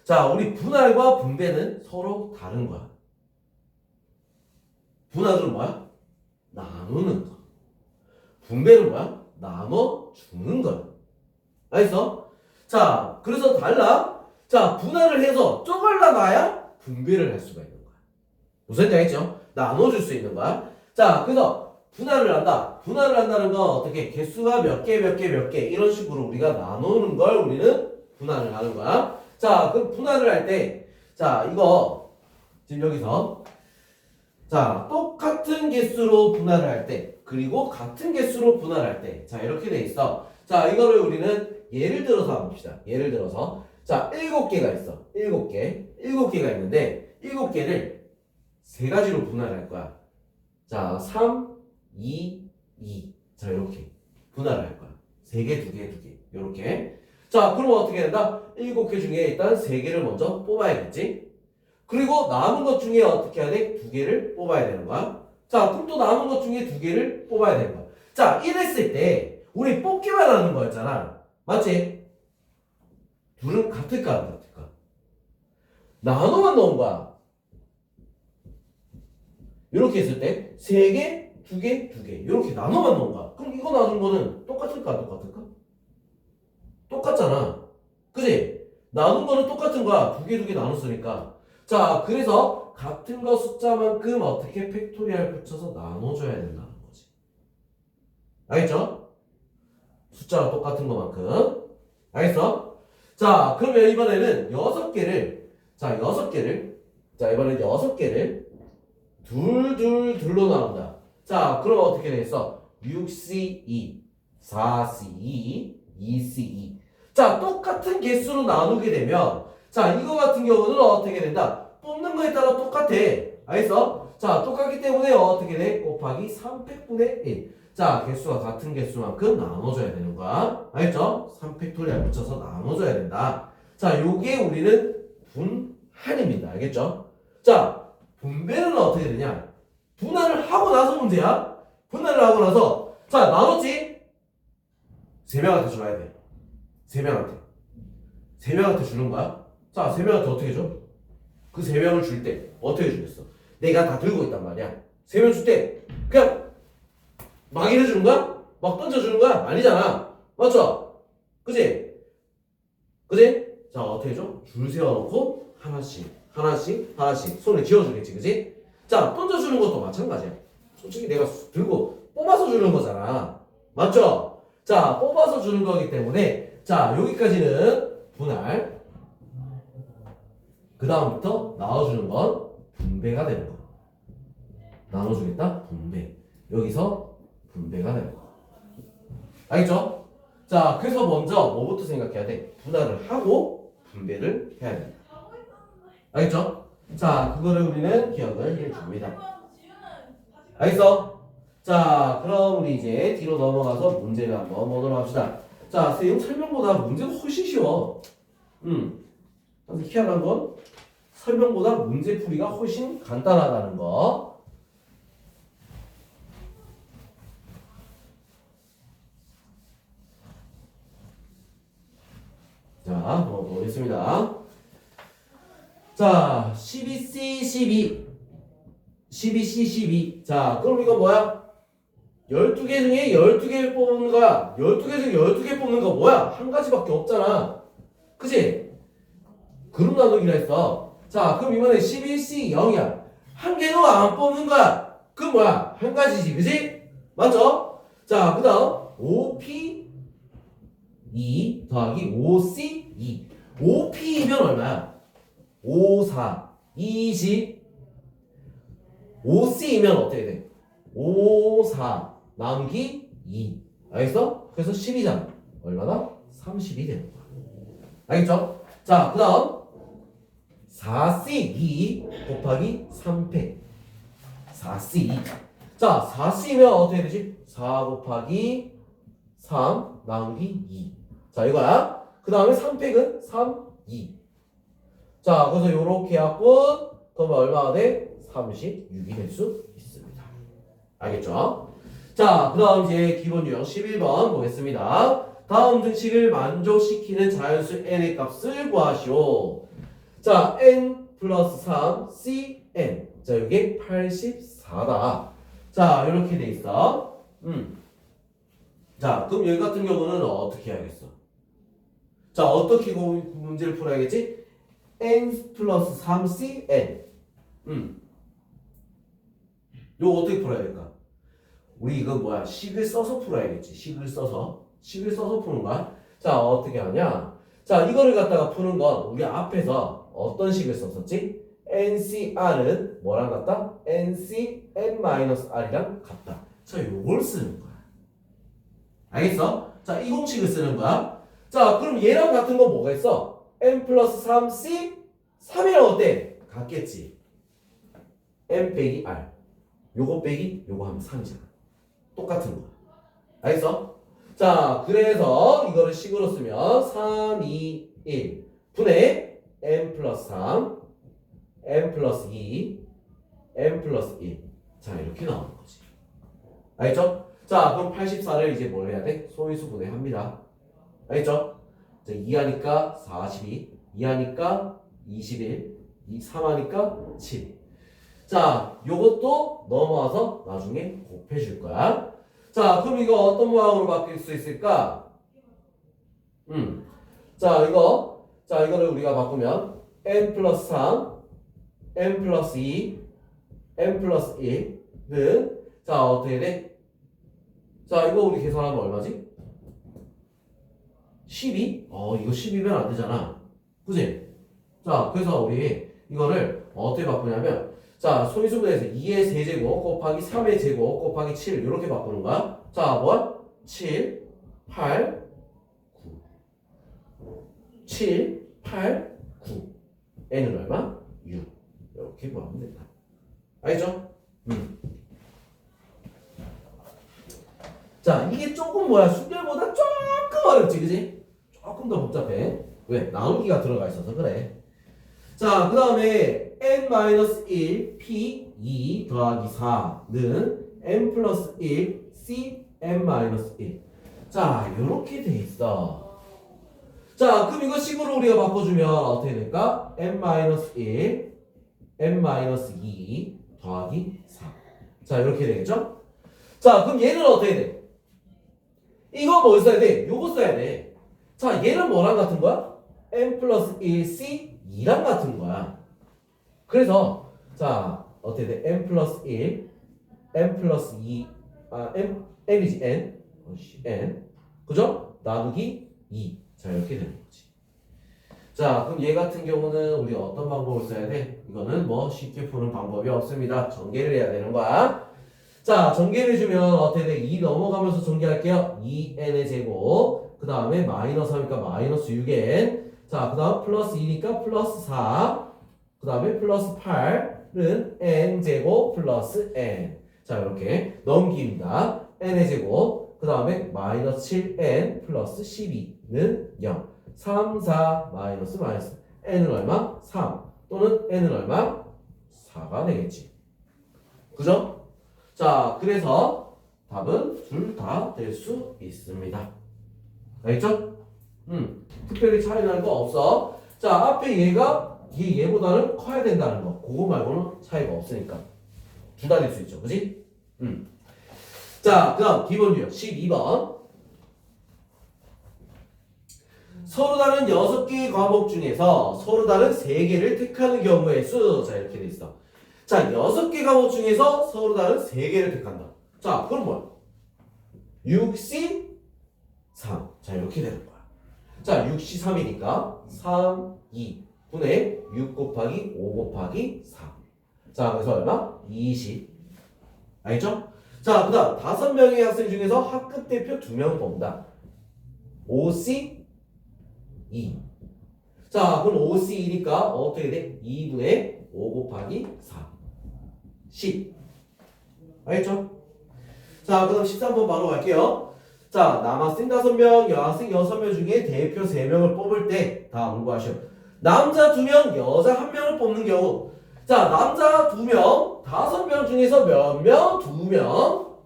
A: 자, 우리 분할과 분배는 서로 다른 거야. 분할은 뭐야? 나누는 거. 분배는 뭐야? 나눠주는 거야. 알겠어? 자, 그래서 달라. 자, 분할을 해서 쪼갈라놔야 분배를 할 수가 있는 거야. 무슨 얘기 알겠죠? 나눠줄 수 있는 거야. 자, 그래서 분할을 한다. 분할을 한다는 건 어떻게 개수가 몇 개, 몇 개, 몇 개 이런 식으로 우리가 나누는 걸 우리는 분할을 하는 거야. 자, 그럼 분할을 할 때, 자, 이거 지금 여기서 자, 똑같은 개수로 분할을 할 때, 그리고 같은 개수로 분할할 때, 자, 이렇게 돼 있어. 자, 이거를 우리는 예를 들어서 한번 봅시다. 예를 들어서, 자, 7개가 있어. 7개. 7개가 있는데, 7개를 세 가지로 분할할 거야. 자, 3, 2, 2. 자, 이렇게 분할을 할 거야. 3개, 2개, 2개. 이렇게. 자, 그럼 어떻게 된다? 7개 중에 일단 3개를 먼저 뽑아야겠지? 그리고 남은 것 중에 어떻게 해야 돼? 2개를 뽑아야 되는 거야. 자, 그럼 또 남은 것 중에 2개를 뽑아야 되는 거야. 자, 이랬을 때 우리 뽑기만 하는 거였잖아. 맞지? 둘은 같을까 안 같을까? 나눠만 넣은 거야. 이렇게 했을 때 3개, 2개, 2개 이렇게 나눠만 넣은 거야. 그럼 이거 나눈 거는 똑같을까 안 똑같을까? 똑같잖아. 그지? 나눈 거는 똑같은 거야. 2개, 2개 나눴으니까. 자, 그래서 같은 거 숫자만큼 어떻게 팩토리얼 붙여서 나눠줘야 된다는 거지. 알겠죠? 숫자가 똑같은 것만큼. 알겠어? 자, 그러면 이번에는 6개를, 자, 6개를, 자, 이번엔 6개를 둘로 나눈다. 자, 그럼 어떻게 되겠어? 6C2, 4C2, 2C2. 자, 똑같은 개수로 나누게 되면, 자, 이거 같은 경우는 어떻게 된다? 뽑는 거에 따라 똑같아. 알겠어? 자, 똑같기 때문에 어떻게 돼? 곱하기 3팩분의 1. 자, 개수가 같은 개수만큼 나눠줘야 되는 거야. 알겠죠? 3팩토리얼 붙여서 나눠줘야 된다. 자, 요게 우리는 분할입니다. 알겠죠? 자, 분배는 어떻게 되냐? 분할을 하고 나서 문제야. 분할을 하고 나서, 자, 나눴지? 3명한테 줘야 돼. 3명한테. 3명한테 주는 거야. 자, 3명한테 어떻게 줘? 그 3명을 줄 때 어떻게 주겠어? 내가 다 들고 있단 말이야. 3명 줄 때 그냥 막 이래주는 거야? 막 던져주는 거야? 아니잖아. 맞죠? 그지? 그지? 자, 어떻게 줘? 줄 세워놓고 하나씩 손에 쥐어주겠지. 그지? 자, 던져주는 것도 마찬가지야. 솔직히 내가 들고 뽑아서 주는 거잖아. 맞죠? 자, 뽑아서 주는 거기 때문에 자, 여기까지는 분할. 그 다음부터 나눠주는 건 분배가 되는 거야. 나눠주겠다? 분배. 여기서 분배가 되는 거야. 알겠죠? 자, 그래서 먼저 뭐부터 생각해야 돼? 분할을 하고 분배를 해야 돼. 알겠죠? 자, 그거를 우리는 기억을 해줍니다. 알겠어? 자, 그럼 우리 이제 뒤로 넘어가서 문제를 한번 보도록 합시다. 자, 내용 설명보다 문제가 훨씬 쉬워. 그래서 희한한 건 설명보다 문제 풀이가 훨씬 간단하다는 거. 자, 한번 보겠습니다. 자, 12C, 12. 12C, 12. 자, 그럼 이거 뭐야? 12개 중에 12개 뽑는 거야. 12개 중에 12개 뽑는 거 뭐야? 한 가지밖에 없잖아. 그치? 그룹 나누기라 했어. 자, 그럼 이번에 11C 0이야. 한 개도 안 뽑는 거야. 그럼 뭐야? 한 가지지. 그치? 맞죠? 자, 그 다음 5P 2 더하기 5C 2. 5P이면 얼마야? 5, 4, 20. 5C이면 어떻게 돼? 5, 4 나누기 2. 알겠어? 그래서 10이잖아. 얼마나? 30이 되는 거야. 알겠죠? 자, 그 다음 4C2 곱하기 3패. 4C2. 자, 4C면 어떻게 되지? 4 곱하기 3 나누기 2. 자, 이거야. 그 다음에 3팩은 3, 2. 자, 그래서 요렇게 해갖고 그러면 얼마가 돼? 36이 될 수 있습니다. 알겠죠? 자, 그 다음 이제 기본 유형 11번 보겠습니다. 다음 등식을 만족시키는 자연수 n의 값을 구하시오. 자, n 플러스 3 cn. 자, 이게 84다. 자, 이렇게 돼 있어. 자, 그럼 여기 같은 경우는 어떻게 해야겠어? 자, 어떻게 문제를 풀어야겠지? n 플러스 3cn. 이거 어떻게 풀어야 될까? 우리 이거 뭐야? 식을 써서 풀어야겠지. 식을 써서 푸는 거야. 자, 어떻게 하냐? 자, 이거를 갖다가 푸는 건 우리 앞에서 어떤 식을 썼었지? NCR은 뭐랑 같다? NCN-R이랑 같다. 자, 요걸 쓰는 거야. 알겠어? 자, 이 공식을 쓰는 거야. 자, 그럼 얘랑 같은 거 뭐가 있어? n 플러스 3c 3이랑 어때? 같겠지. n 빼기 r. 요거 빼기 요거 하면 3이잖아. 똑같은 거야. 알겠어? 자, 그래서 이거를 식으로 쓰면 3, 2, 1 분의 n 플러스 3 n 플러스 2 n 플러스 1. 자, 이렇게 나오는 거지. 알겠죠? 자, 그럼 84를 이제 뭘 해야 돼? 소위수 분해합니다. 알겠죠? 자, 2하니까 42, 2하니까 21, 3하니까 7. 자, 요것도 넘어와서 나중에 곱해줄 거야. 자, 그럼 이거 어떤 모양으로 바뀔 수 있을까? 자, 이거를 우리가 바꾸면 n 플러스 3, n 플러스 2, n 플러스 1은 자, 어떻게 돼? 자, 이거 우리 계산하면 얼마지? 12? 이거 12면 안 되잖아. 그지? 자, 그래서 우리 이거를 어떻게 바꾸냐면 자, 소인수분해에서 2의 세제곱 곱하기 3의 제곱 곱하기 7 이렇게 바꾸는 거야. 자, 뭐? 7, 8, 9 7, 8, 9 n은 얼마? 6 이렇게 구하면 된다. 알겠죠? 자, 이게 조금 뭐야? 순열보다 조금 어렵지, 그지? 조금 더 복잡해. 왜? 나누기가 들어가 있어서 그래. 자, 그 다음에 n-1 p 2 더하기 4는 n 플러스 1 c n-1. 자, 요렇게 돼 있어. 자, 그럼 이거 식으로 우리가 바꿔주면 어떻게 될까? n-1 n-2 더하기 4. 자, 이렇게 되겠죠? 자, 그럼 얘는 어떻게 돼? 이거 뭘 써야 돼? 요거 써야 돼. 자, 얘는 뭐랑 같은 거야? n 플러스 1c 2랑 같은 거야. 그래서 자, 어떻게 돼? n 플러스 1 n 플러스 2 n이지 n n 그죠? 나누기 2. 자, 이렇게 되는 거지. 자, 그럼 얘 같은 경우는 우리 어떤 방법을 써야 돼? 이거는 뭐 쉽게 푸는 방법이 없습니다. 전개를 해야 되는 거야. 자, 전개를 주면 어떻게 돼? 2 넘어가면서 전개할게요. 2n의 제곱. 그 다음에 마이너스 3이니까 마이너스 6n. 자, 그 다음 플러스 2니까 플러스 4. 그 다음에 플러스 8은 n 제곱 플러스 n. 자, 이렇게 넘깁니다. n의 제곱. 그 다음에 마이너스 7n 플러스 12는 0. 3, 4, 마이너스 마이너스. n은 얼마? 3. 또는 n은 얼마? 4가 되겠지. 그죠? 자, 그래서 답은 둘 다 될 수 있습니다. 알겠죠? 특별히 차이 나는 거 없어. 자, 앞에 얘가 얘보다는 커야 된다는 거. 그거 말고는 차이가 없으니까. 둘 다 될 수 있죠. 그지? 자, 그 다음 기본 유형 12번. 서로 다른 6개의 과목 중에서 서로 다른 3개를 택하는 경우의 수. 자, 이렇게 돼 있어. 자, 6개 과목 중에서 서로 다른 3개를 택한다. 자, 그럼 뭐야? 6C 3. 자, 이렇게 되는 거야. 자, 6C 3이니까 3, 2 분의 6 곱하기 5 곱하기 4. 자, 그래서 얼마? 20. 알겠죠? 자, 그 다음 5명의 학생 중에서 학급 대표 2명 뽑는다. 5C 2. 자, 그럼 5C2니까 어떻게 돼? 2분의 5 곱하기 4. 10. 알겠죠? 자, 그 다음 13번 바로 갈게요. 자, 남학생 5명, 여학생 6명 중에 대표 3명을 뽑을 때 다음 공부하시오. 남자 2명, 여자 1명을 뽑는 경우. 자, 남자 2명, 5명 중에서 몇 명? 2명.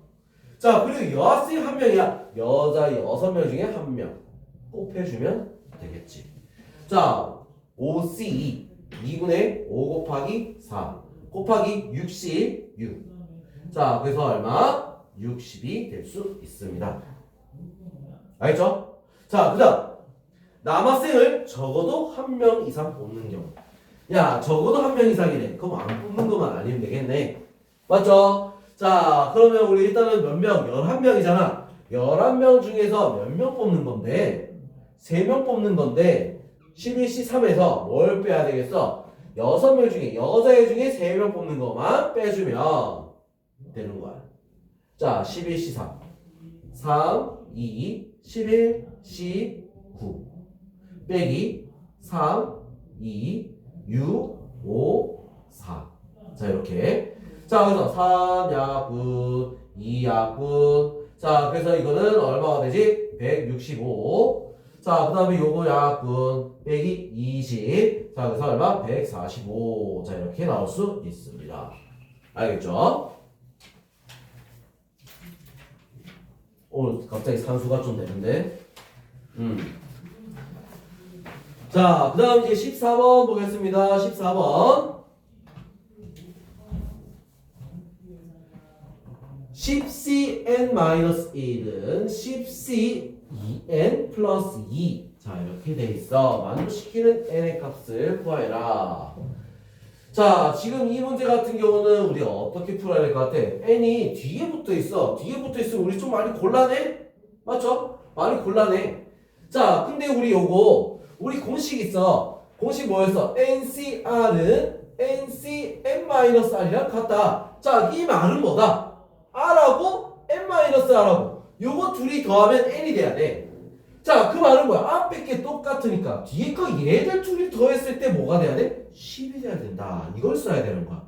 A: 자, 그리고 여학생 1명이야. 여자 6명 중에 1명. 곱해주면 되겠지. 자, 5C 2분의 5 곱하기 4 곱하기 66. 자, 그래서 얼마? 60이 될 수 있습니다. 알겠죠? 자, 그 다음 남학생을 적어도 1명 이상 뽑는 경우. 야, 적어도 1명 이상이네. 그럼 안 뽑는 것만 아니면 되겠네. 맞죠? 자, 그러면 우리 일단은 몇 명? 11명이잖아. 11명 중에서 몇 명 뽑는 건데 3명 뽑는 건데 11C 3에서 뭘 빼야 되겠어? 6명 중에 여자애 중에 3명 뽑는 것만 빼주면 되는 거야. 자, 11C 3 3, 2, 11, C 9 빼기 3, 2, 6, 5, 4. 자, 이렇게. 자, 그래서 3약분 2약분. 자, 그래서 이거는 얼마가 되지? 165. 자, 그 다음에 요거 약분 빼기 20. 자, 그래서 얼마? 145. 자, 이렇게 나올 수 있습니다. 알겠죠? 오늘 갑자기 산수가 좀 되는데. 자, 그 다음 이제 14번 보겠습니다. 14번. 10cn-1은 10c2n 플러스 2. 자, 이렇게 돼 있어. 만족시키는 n의 값을 구하여라. 자, 지금 이 문제 같은 경우는 우리 어떻게 풀어야 될 것 같아? n이 뒤에 붙어 있어. 뒤에 붙어 있으면 우리 좀 많이 곤란해? 맞죠? 많이 곤란해. 자, 근데 우리 요거 우리 공식 있어. 공식 뭐였어? NCR은 NCn-R이랑 같다. 자, 이 말은 뭐다? R하고 n-R하고 요거 둘이 더하면 n이 돼야 돼. 자, 그 말은 뭐야? 앞에 게 똑같으니까 뒤에 거 얘들 둘이 더했을 때 뭐가 돼야 돼? 10이 돼야 된다. 이걸 써야 되는 거야.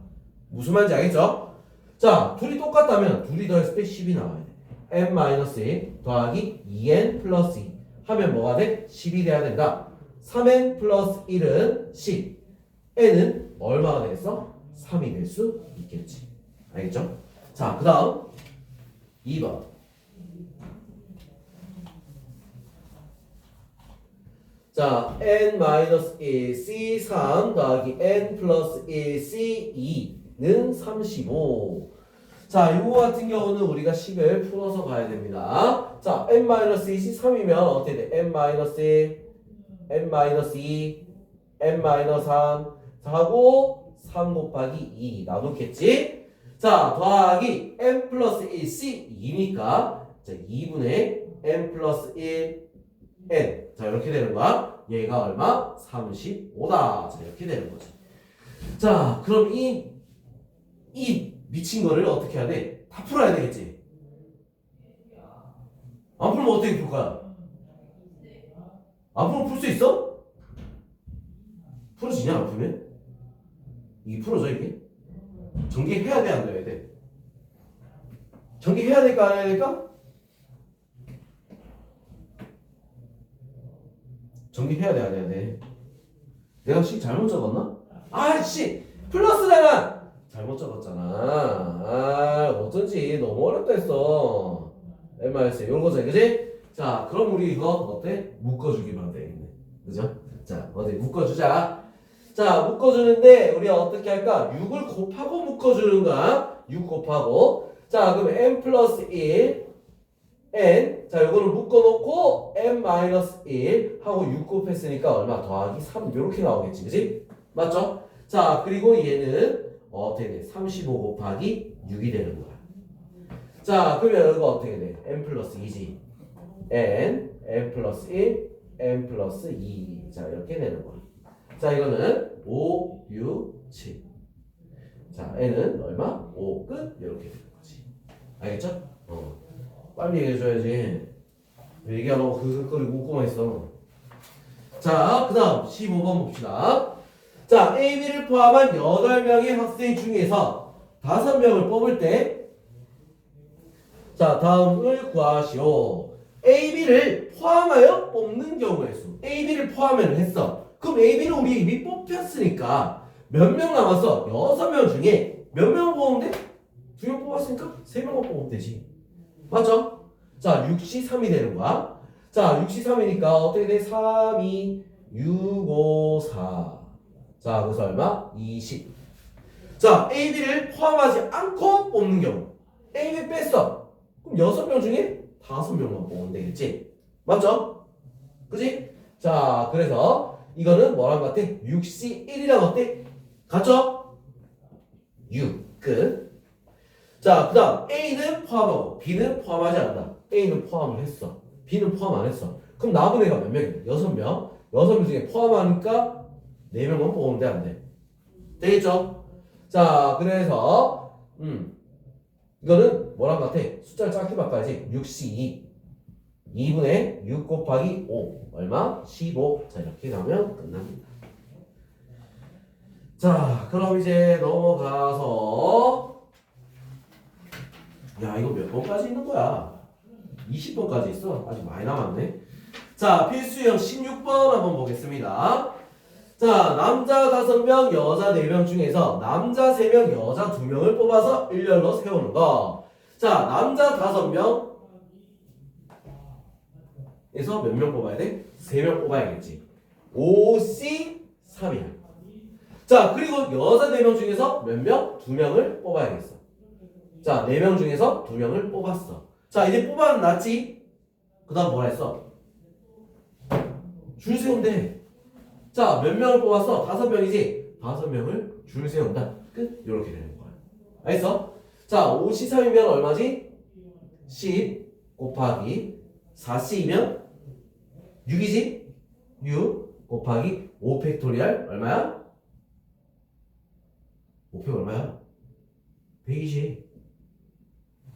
A: 무슨 말인지 알겠죠? 자, 둘이 똑같다면 둘이 더했을 때 10이 나와야 돼. n-1 더하기 2n 플러스 2 하면 뭐가 돼? 10이 돼야 된다. 3n 플러스 1은 10. n은 얼마가 되겠어? 3이 될 수 있겠지. 알겠죠? 자, 그 다음 2번. 자, n-1 C3 더하기 n 플러스 1 C2는 35. 자, 요거 같은 경우는 우리가 식을 풀어서 가야 됩니다. 자, n-2 C3이면 어떻게 돼? n-1, n-2, n-3 하고 3 곱하기 2 놔뒀겠지? 자, 더하기 n 플러스 1 C2니까 자, 2분의 n 플러스 1 n. 자, 이렇게 되는 거야. 얘가 얼마? 35다. 자, 이렇게 되는 거지. 자, 그럼 이 미친 거를 어떻게 해야 돼? 다 풀어야 되겠지. 안 풀면 어떻게 풀 거야? 안 풀면 풀 수 있어? 풀어지냐, 안 풀면? 이게 풀어져, 이게? 전개해야 돼, 안 돼야 돼? 전개해야 될까, 안 해야 될까? 전개해야 돼, 안 해야 돼? 내가 식 잘못 적었나? 아씨! 플러스잖아! 잘못 적었잖아. 아, 어쩐지 너무 어렵다 했어. MRC, 요런 거죠, 그지? 자, 그럼 우리 이거 어때? 묶어주기만 되겠네. 그죠? 자, 어디 묶어주자. 자, 묶어주는데 우리 어떻게 할까? 6을 곱하고 묶어주는 거야. 6 곱하고. 자, 그럼 n 플러스 1 n. 자, 요거를 묶어놓고 n 마이너스 1 하고 6 곱했으니까 얼마? 더하기 3 요렇게 나오겠지, 그지? 맞죠? 자, 그리고 얘는 어떻게 돼? 35 곱하기 6이 되는 거야. 자, 그러면 이거 어떻게 돼? n 플러스 2지. n 플러스 1, n 플러스 2. 자, 이렇게 되는 거야. 자, 이거는 5, 6, 7. 자, n은 얼마? 5 끝? 이렇게 되는 거지. 알겠죠? 빨리 얘기해줘야지. 얘기하라고 그거를 웃고만 있어. 자, 그 다음 15번 봅시다. 자, A, B를 포함한 8명의 학생 중에서 5명을 뽑을 때, 자, 다음을 구하시오. A, B를 포함하여 뽑는 경우의 수. A, B를 포함을 했어. 그럼 A, B는 우리 이미 뽑혔으니까 몇 명 남았어? 6명 중에 몇 명을 뽑으면 돼? 2명 뽑았으니까 3명만 뽑으면 되지. 맞죠? 자, 6시 3이 되는 거야. 자, 6시 3이니까 어떻게 돼? 3, 2, 6, 5, 4. 자, 그래서 얼마? 20. 자, A, B를 포함하지 않고 뽑는 경우. A, B 뺐어. 그럼 6명 중에 5명만 뽑으면 되겠지? 맞죠? 그지? 자, 그래서 이거는 뭐랑 같아? 6시 1이랑 어때? 같죠? 6. 끝. 자, 그 다음 A는 포함하고 B는 포함하지 않는다. A는 포함을 했어. B는 포함 안 했어. 그럼 남은 애가 몇 명이야? 6명. 6명 중에 포함하니까 4명만 뽑으면 돼, 안 돼? 되겠죠? 자, 그래서 이거는 뭐랑 같아? 숫자를 작게 바꿔야지. 6시 2분의 6 곱하기 5 얼마? 15. 자, 이렇게 가면 끝납니다. 자, 그럼 이제 넘어가서 야, 이거 몇 번까지 있는 거야? 20번까지 있어. 아직 많이 남았네. 자, 필수형 16번 한번 보겠습니다. 자, 남자 5명, 여자 4명 중에서 남자 3명, 여자 2명을 뽑아서 일렬로 세우는 거. 자, 남자 5명 에서 몇 명 뽑아야 돼? 3명 뽑아야겠지. 5C3이야. 자, 그리고 여자 4명 중에서 몇 명? 2명을 뽑아야겠어. 자, 4명 중에서 2명을 뽑았어. 자, 이제 뽑아놨지? 그 다음 뭐라 했어? 줄 세운대. 자, 몇 명을 뽑았어? 5명이지? 5명을 줄 세운다. 끝. 이렇게 되는 거야. 알겠어? 자, 5C3이면 얼마지? 10 곱하기 4C이면 6이지? 6 곱하기 5 팩토리얼 얼마야? 5팩 얼마야? 120.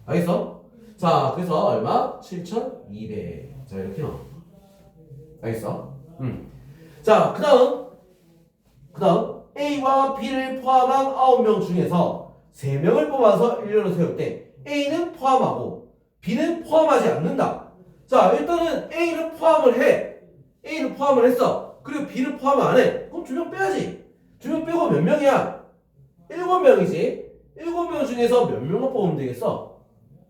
A: 알겠어? 자, 그래서 얼마? 7,200. 자, 이렇게 나와. 알겠어? 자, 그 다음 A와 B를 포함한 9명 중에서 3명을 뽑아서 일렬로 세울 때 A는 포함하고 B는 포함하지 않는다. 자, 일단은 A는 포함을 해. A는 포함을 했어. 그리고 B는 포함 안 해. 그럼 2명 빼야지. 2명 빼고 몇 명이야? 7명이지. 7명 중에서 몇 명만 뽑으면 되겠어?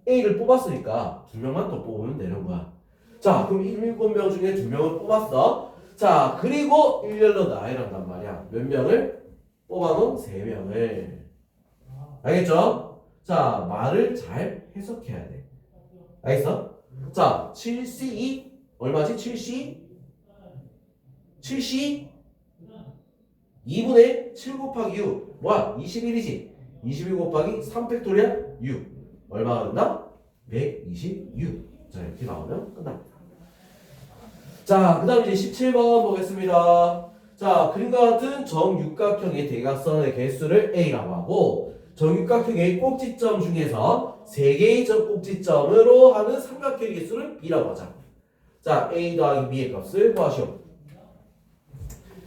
A: A를 뽑았으니까 2명만 더 뽑으면 되는 거야. 자, 그럼 7명 중에 2명을 뽑았어. 자, 그리고 일렬로 나열한단 말이야. 몇 명을? 뽑아놓은 3명을. 알겠죠? 자, 말을 잘 해석해야 돼. 알겠어? 자, 7C2 얼마지? 7C 2분의 7 곱하기 6 뭐야? 21이지? 21 곱하기 3 팩토리얼 6 얼마가 된다? 126. 자, 이렇게 나오면 끝납니다. 자, 그 다음 이제 17번 보겠습니다. 자, 그림과 같은 정육각형의 대각선의 개수를 A라고 하고, 정육각형의 꼭지점 중에서 3개의 꼭지점으로 하는 삼각형의 개수를 B라고 하자. 자, A 더하기 B의 값을 구하시오.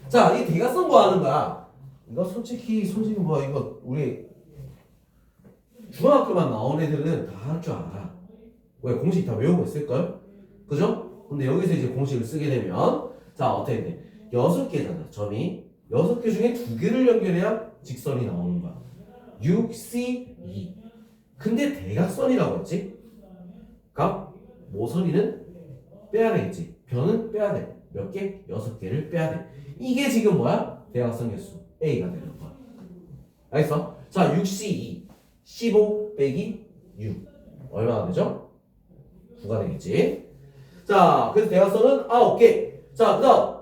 A: 자, 이 대각선 구하는 거야. 이거 솔직히 뭐 이거 우리 중학교만 나온 애들은 다 할 줄 알아. 왜? 공식 다 외우고 있을걸? 그죠? 근데 여기서 이제 공식을 쓰게 되면 자, 어떻게 돼? 6개잖아, 점이. 6개 중에 2개를 연결해야 직선이 나오는 거야. 6C2. 근데 대각선이라고 했지? 그러니까 모서리는 빼야 되겠지. 변은 빼야 돼. 몇 개? 6개를 빼야 돼. 이게 지금 뭐야? 대각선 개수 A가 되는 거야. 알겠어? 자, 6C2 15 빼기 6 얼마나 되죠? 9가 되겠지. 자, 그래서 대각선은 9개. 자, 그 다음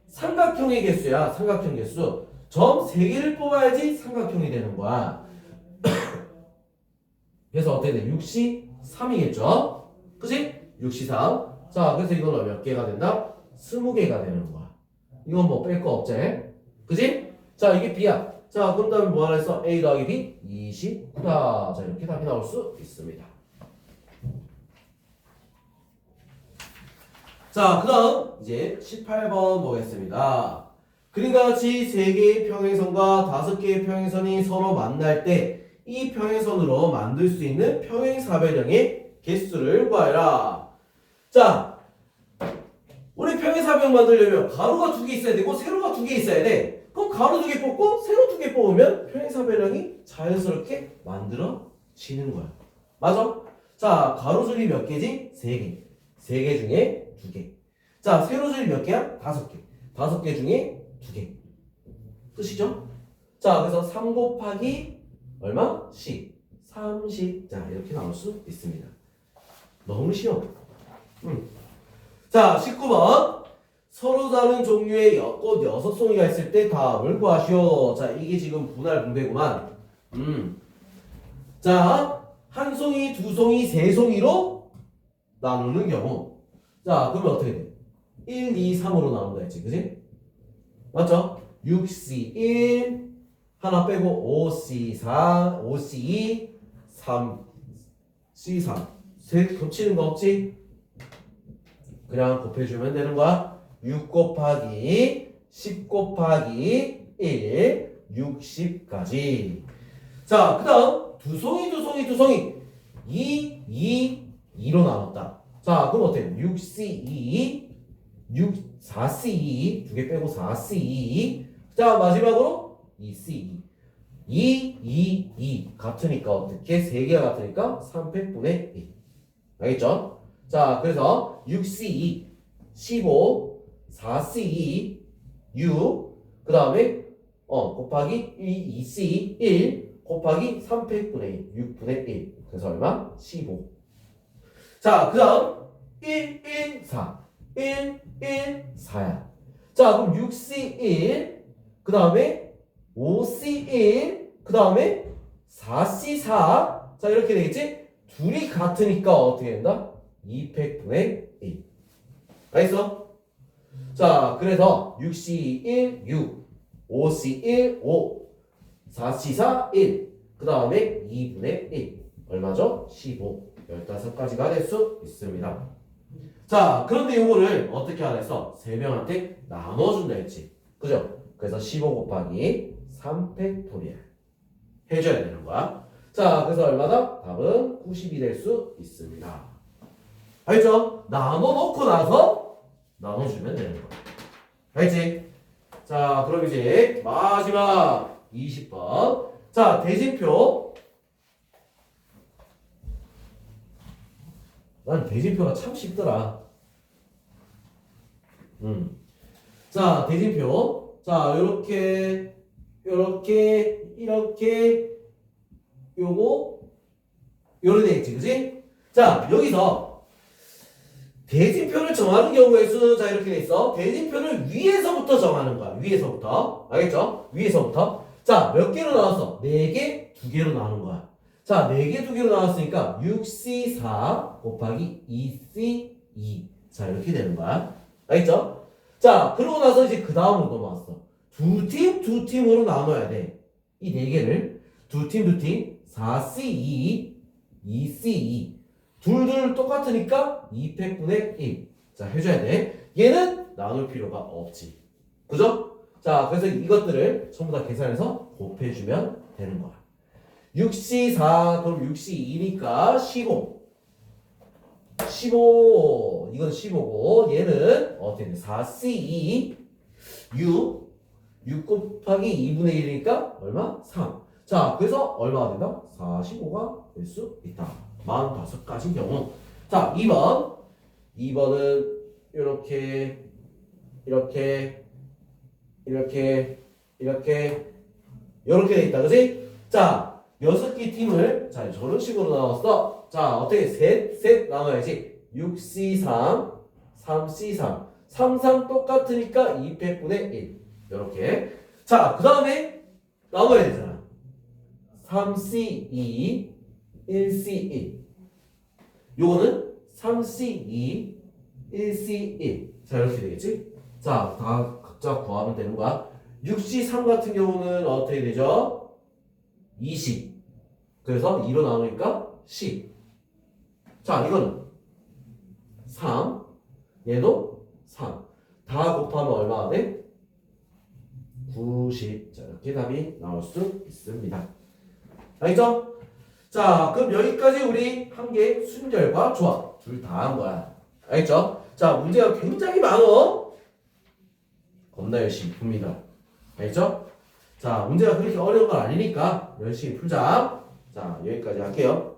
A: 삼각형의 개수야. 삼각형 개수. 점 3개를 뽑아야지 삼각형이 되는 거야. 그래서 어떻게 돼? 6C3이겠죠? 그치? 6C3. 자, 그래서 이거는 몇 개가 된다? 20개가 되는 거야. 이건 뭐 뺄 거 없지? 그치? 자, 이게 B야. 자, 그럼 다음에 뭐 하나 했어? A 더하기 B 29다. 자, 이렇게 답이 나올 수 있습니다. 자, 그 다음 이제 18번 보겠습니다. 그림과 같이 3개의 평행선과 5개의 평행선이 서로 만날 때 이 평행선으로 만들 수 있는 평행사변형의 개수를 구하여라. 자, 우리 평행사변형 만들려면 가로가 2개 있어야 되고 세로가 2개 있어야 돼. 그럼 가로 2개 뽑고 세로 2개 뽑으면 평행사변형이 자연스럽게 만들어지는 거야. 맞아? 자, 가로줄이 몇 개지? 3개. 3개 중에 2개. 자, 세로줄이 몇 개야? 5개. 5개 중에 2개. 끝이죠? 자, 그래서 3 곱하기 얼마? 10. 30. 자, 이렇게 나올 수 있습니다. 너무 쉬워. 자, 19번. 서로 다른 종류의 꽃 6송이가 있을 때 답을 구하시오. 자, 이게 지금 분할 분배구만. 자, 한 송이, 2송이, 3송이로 나누는 경우. 자, 그러면 어떻게 돼? 1, 2, 3으로 나눈다 했지, 그지? 맞죠? 6C1 하나 빼고 5C4 5C2 3C3 셋 겹치는 거 없지? 그냥 곱해주면 되는 거야. 6 곱하기 10 곱하기 1 60까지. 자, 그 다음 2송이 2로 나눴다. 자, 그럼 어때? 6C2 4C2 두 개 빼고 4C2. 자, 마지막으로 2C2 2 같으니까 어떻게? 3개가 같으니까 300분의 1. 알겠죠? 자, 그래서 6C2 15 4C2 6 그 다음에 곱하기 2C 1 곱하기 300분의 1 6분의 1 그래서 얼마? 15. 자, 그 다음 1 1 4 1 1 4야. 자, 그럼 6C1 그 다음에 5C1 그 다음에 4C4 자, 이렇게 되겠지? 둘이 같으니까 어떻게 된다? 200분의 1. 알겠어? 자, 그래서 6C1 6 5C1 5 4C4 1 그 다음에 2분의 1 얼마죠? 15 15가지가 될 수 있습니다. 자, 그런데 이거를 어떻게 하라 했어? 3명한테 나눠준다 했지. 그죠? 그래서 15 곱하기 3팩토리얼 해줘야 되는 거야. 자, 그래서 얼마다? 답은 90이 될 수 있습니다. 알죠? 나눠놓고 나서 나눠주면 되는 거야. 알지? 자, 그럼 이제 마지막 20번. 자, 대진표. 난 대진표가 참 쉽더라. 자, 대진표. 자, 요렇게 요거 요래 되겠지, 그지? 자, 여기서 대진표를 정하는 경우의 수, 자, 이렇게 돼 있어. 대진표를 위에서부터 정하는 거야. 위에서부터. 알겠죠? 위에서부터. 자, 몇 개로 나왔어? 4개, 2개로 나오는 거야. 자, 4개, 2개로 나왔으니까 6C4 곱하기 2C2. 자, 이렇게 되는 거야. 알겠죠? 자, 그러고 나서 이제 그 다음으로 넘어왔어. 두 팀으로 나눠야 돼. 이 네 개를 두 팀 4C2 2C2 둘 똑같으니까 2팩분의 1. 자, 해줘야 돼. 얘는 나눌 필요가 없지. 그죠? 자, 그래서 이것들을 전부 다 계산해서 곱해주면 되는 거야. 6C4 그럼 6C2니까 15. 15 이건 15고 얘는 어떻게 돼? 4C2 6 곱하기 2분의 1이니까 얼마? 3. 자, 그래서 얼마가 된다? 45가 될 수 있다. 45가지 경우. 자, 2번은 이렇게 돼 있다. 그지? 자, 6개 팀을 자, 저런 식으로 나눴어. 자, 어떻게 셋 나눠야지. 6C3 3C3 3 똑같으니까 2팩분의 1. 이렇게. 자, 그 다음에 나눠야 되잖아. 3C2 1C1 요거는 3C2 1C1 자, 이렇게 되겠지? 자, 다 각자 구하면 되는 거야. 6C3 같은 경우는 어떻게 되죠? 20. 그래서 2로 나누니까 10. 자, 이거는 3. 얘도 3. 다 곱하면 얼마가 돼? 90. 자, 이렇게 답이 나올 수 있습니다. 알겠죠? 자, 그럼 여기까지 우리 한개 순열과 조합 둘 다 한 거야. 알겠죠? 자, 문제가 굉장히 많어. 겁나 열심히 풉니다. 알겠죠? 자, 문제가 그렇게 어려운 건 아니니까 열심히 풀자. 자, 여기까지 할게요.